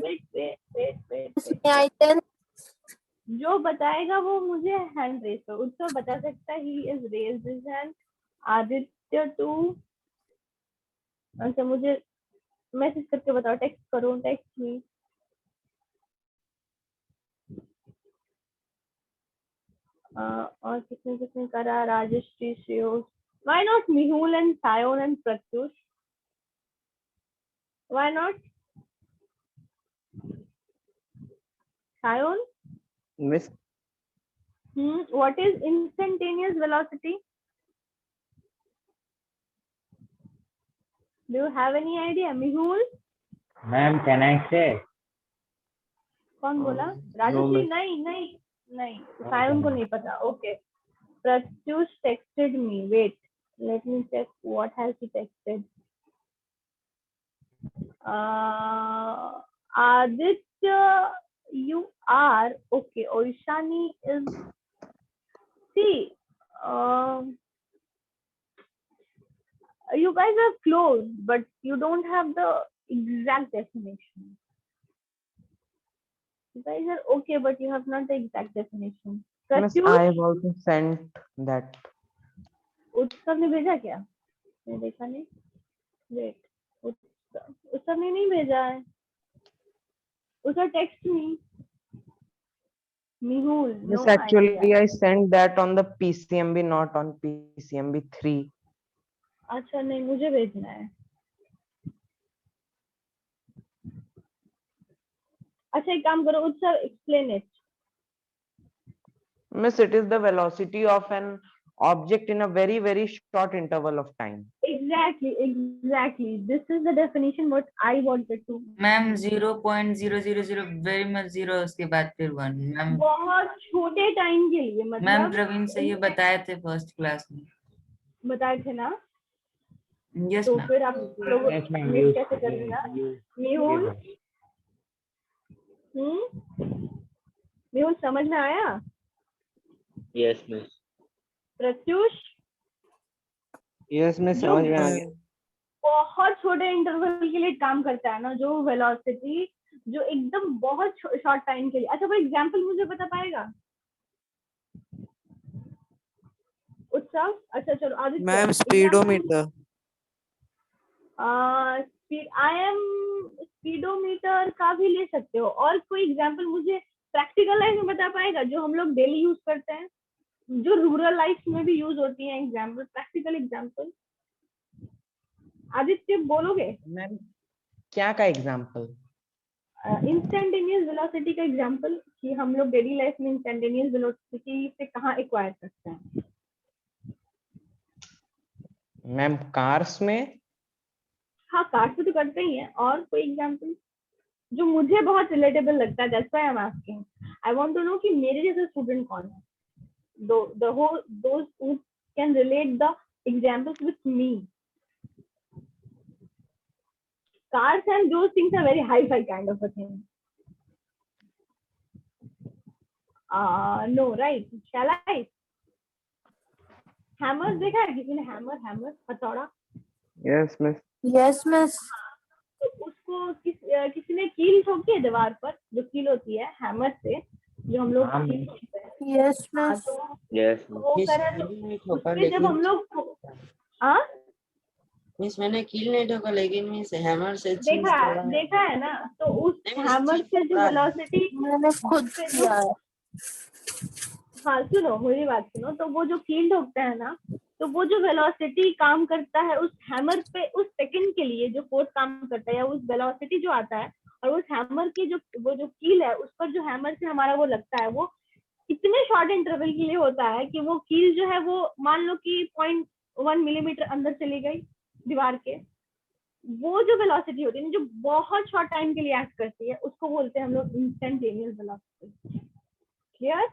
जो बताएगा वो मुझे हैंड रेस पर उत्सव बता सकता है. He is raised his hand. Aditya too. अच्छा मुझे मैसेज करके बताओ, टेक्स्ट करो, टेक्स्ट मी. और किसने किसने करा? Rajshree, श्रेयोस. Why not Mihul and Sayon and Pratyush? Why not? Sayon? Miss, What is instantaneous velocity? Do you have any idea? Mihul? Ma'am, can I say? कौन बोला? राजश्री? miss. नहीं. सायन को नहीं पता. Okay. Pratyush texted me. Wait. Let me check what has he texted. Aditya, you are okay. Oishani is. See, you guys are close, but you don't have the exact definition. You guys are okay, but you have not the exact definition. Miss, I have also sent that. उत्सव ने भेजा क्या? मैंने देखा नहीं. Wait, उत्सव ने नहीं भेजा है. उसका टेक्स्ट नहीं. Mihul. Miss, no actually, idea. I sent that on the PCMB, not on PCMB 3. अच्छा नहीं, मुझे भेजना है. अच्छा एक काम करो, उत्सव explain it. Miss, it is the velocity of an object in a very, very short interval of time. Exactly. This is the definition what I wanted to. Ma'am 0.000 very much 0 उसके बाद फिर 1. मैम बहुत छोटे time के लिए, ma'am मतलब प्रवीण से ये बताए थे फर्स्ट क्लास में. बताए थे ना. Yes, तो ma'am. फिर आप लोग Yes, ma'am. मिस Use, कैसे करेगा? use. मेहुल, मेहुल समझ में आया? Yes, miss. Pratyush, yes miss जो समझ में आ गया। बहुत छोटे इंटरवल के लिए काम करता है ना, जो वेलोसिटी जो एकदम बहुत शॉर्ट टाइम के लिए। अच्छा, कोई एग्जांपल मुझे बता पाएगा? उत्सव, अच्छा चलो आदित्य। Ma'am speedometer. स्पीडोमीटर का भी ले सकते हो। और कोई एग्जांपल मुझे प्रैक्टिकल लाइफ में बता पाएगा जो हम लोग डेली यूज करते हैं, जो रूरल लाइफ में भी यूज होती है? एग्जांपल, प्रैक्टिकल एग्जांपल आदित्य बोलोगे? मैम क्या का एग्जांपल? इंस्टेंटेनियस वेलोसिटी का एग्जांपल, कि हम लोग डेली लाइफ में इंस्टेंटेनियस वेलोसिटी से कहाँ एक्वायर करते हैं? मैम कार्स में। हाँ, कार से तो करते ही हैं। और कोई एग्जांपल जो मुझे बहुत रिलेटेबल लगता है? That's why I am asking. I want to know कि मेरे जैसे स्टूडेंट कौन है, those who can relate the examples with me. Cars and those things are very hi-fi kind of a thing. No, right? Shall I? Hammer देखा है किसी ने? Hammer, हथौड़ा। Yes miss. Yes miss. तो उसको किसी ने कील ठोकी है दीवार पर, जो कील होती है हैमर से, जो हम लोग हाँ, कील ठोकते हैं। यस हाँ, मिस। तो Yes, miss. वो मिस करे कील नहीं ठोका, उससे जब लेकिन हम लोग हाँ मिस मैंने कील नहीं ठोका, लेकिन मिस हैमर से चीज देखा है ना, तो उस नहीं, मिस, हैमर चीज से जो पता है। वेलोसिटी मैंने खुद किया है। हाँ सुनो, मेरी बात सुनो। तो वो जो कील ठोकता है ना, तो वो जो वेलोसिटी काम करता है उस हैमर पे, उस सेकंड के लिए जो फोर्स काम करता है, या उस वेलोसिटी जो आता है, और उस हैमर की जो वो जो कील है, उस पर जो हैमर से हमारा वो लगता है, वो इतने शॉर्ट इंटरवल के लिए होता है कि वो कील जो है वो मान लो कि 0.1 मिलीमीटर अंदर चली गई दीवार के। वो जो वेलोसिटी होती है, जो बहुत शॉर्ट टाइम के लिए एक्ट करती है, उसको बोलते हैं हम लोग instantaneous velocity. Clear?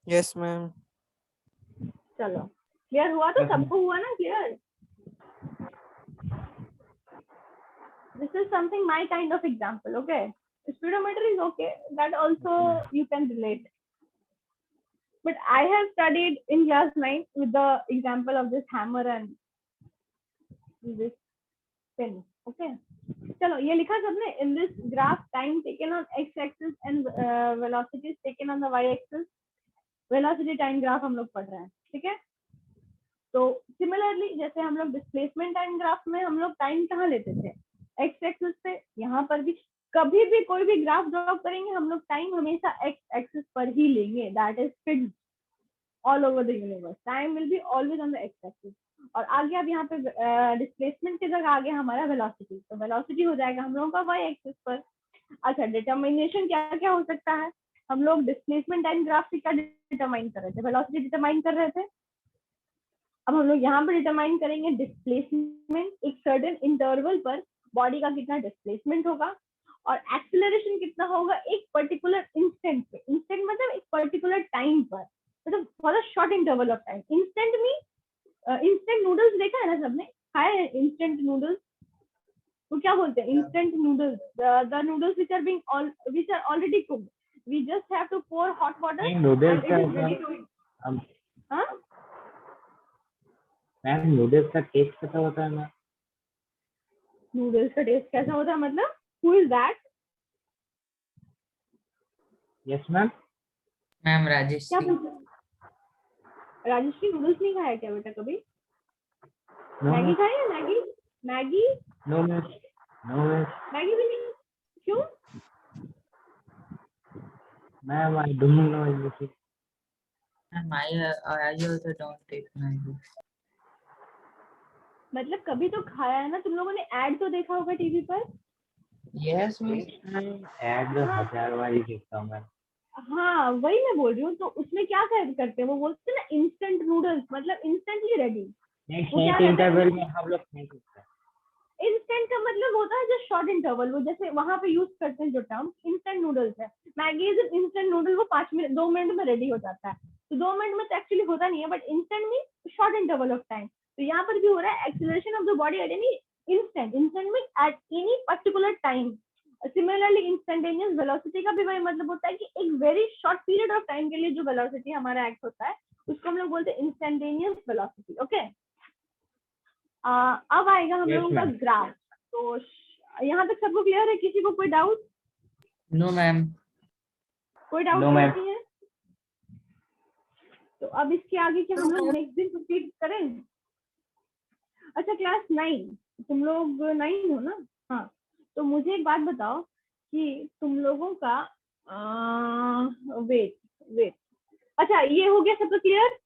Yes ma'am. चलो, क्लियर हुआ? तो सबको हुआ ना clear? This is something my kind of example, okay? Speedometer is okay, that also you can relate. But I have studied in class 9 with the example of this hammer and this pen, okay? चलो, ये लिखा सबने? In this graph, time taken on x-axis and velocity taken on the y-axis. Velocity time graph हम लोग पढ़ रहे हैं, ठीक है? तो सिमिलरली जैसे हम लोग डिस्प्लेसमेंट टाइम ग्राफ में हम लोग टाइम कहाँ लेते थे? एक्स एक्सिस पे। यहाँ पर भी कभी भी कोई भी ग्राफ ड्रॉ करेंगे हम लोग टाइम हमेशा एक्स एक्सिस पर ही लेंगे। That is fixed all over the universe. Time will be always on the x axis. और आगे अब यहाँ पे डिस्प्लेसमेंट की जगह आगे हमारा वेलोसिटी, तो वेलोसिटी हो जाएगा हम लोगों का वाई एक्सिस पर। अच्छा, डिटर्मिनेशन क्या क्या हो सकता है? हम लोग डिस्प्लेसमेंट टाइम ग्राफ से क्या डिटरमाइन कर रहे थे? वेलोसिटी डिटरमाइन कर रहे थे। अब हम लोग यहाँ पे डिटरमाइन करेंगे डिस्प्लेसमेंट। एक सर्टेन इंटरवल पर बॉडी का कितना डिस्प्लेसमेंट होगा और एक्सेलरेशन कितना होगा एक पर्टिकुलर इंस्टेंट पे। इंस्टेंट मतलब एक पर्टिकुलर टाइम पर, मतलब for a short interval of time. Instant में इंस्टेंट नूडल्स देखा है ना सबने? खाए हैं इंस्टेंट नूडल्स? तो क्या बोलते हैं? Instant noodles, the noodles which are already cooked. We just have to pour hot water and noodles it is ready to eat. हाँ? मैम नूडल्स का टेस्ट कैसा होता है मैम? नूडल्स का टेस्ट कैसा होता है मतलब? Who is that? Yes ma'am. Ma'am क्या राजेश्री। पूछा? राजेश्री नूडल्स नहीं खाया क्या बेटा कभी? नो मैगी खाई है? Maggi? Maggi? No ma'am, no ma'am. Maggi भी नहीं? क्यों? Ma'am I don't know anything. Ma'am, I also don't take Maggi. मतलब कभी तो खाया है ना? तुम लोगों ने ऐड तो देखा होगा टीवी पर? Yes miss. ऐड 1000 बारी देखता हूँ मैं। हाँ, वही मैं बोल रही हूँ। तो उसमें क्या करते हैं? वो बोलते हैं ना इंस्टेंट नूडल्स, मतलब इंस्टेंटली रेडी। नेक्स्ट इंटरवल में हम लोग नहीं करते। इंस्टेंट का मतलब होता है जो शॉर्ट इंटरवल, वो जैसे वहां पे यूज करते हैं जो टर्म इंस्टेंट नूडल्स है। मैगी इज इंस्टेंट नूडल, वो 2 मिनट में रेडी हो जाता है। तो 2 मिनट में तो एक्चुअली होता नहीं है, बट इंस्टेंट में शॉर्ट इंटरवल ऑफ टाइम। तो यहाँ पर भी हो रहा है acceleration of the body at any instant, instant में at any particular time. Similarly instantaneous velocity का भी वही मतलब होता है कि एक very short period of time के लिए जो वेलोसिटी हमारा एक्ट होता है उसको हम लोग बोलते हैं इंस्टेंटेनियस वेलोसिटी। ओके, अब आएगा हम Yes, लोगों का ma'am. ग्राफ। तो यहाँ तक सबको क्लियर है? किसी को कोई डाउट? No ma'am. कोई डाउट No, ma'am. नहीं है? तो अब इसके आगे क्या हम लोग नेक्स्ट दिन प्रोसीड करें? अच्छा, क्लास 9, तुम लोग 9 हो ना? हाँ, तो मुझे एक बात बताओ कि तुम लोगों का वेट, अच्छा ये हो गया सबको क्लियर?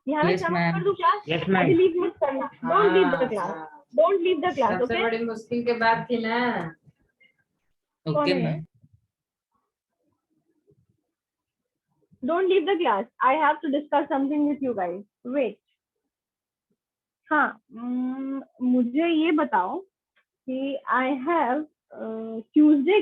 यहाँ Yes, समाप्त ma'am. कर दूं क्लास? Yes, ma'am. अभी लीव मत करना, don't leave the class, don't leave the class, सबसे ओके? बड़ी मुश्किल के बाद थी ना। ओके है? Ma'am. Don't leave the class. I have to discuss something with you guys. Wait. हाँ, मुझे ये बताओ कि I have Tuesday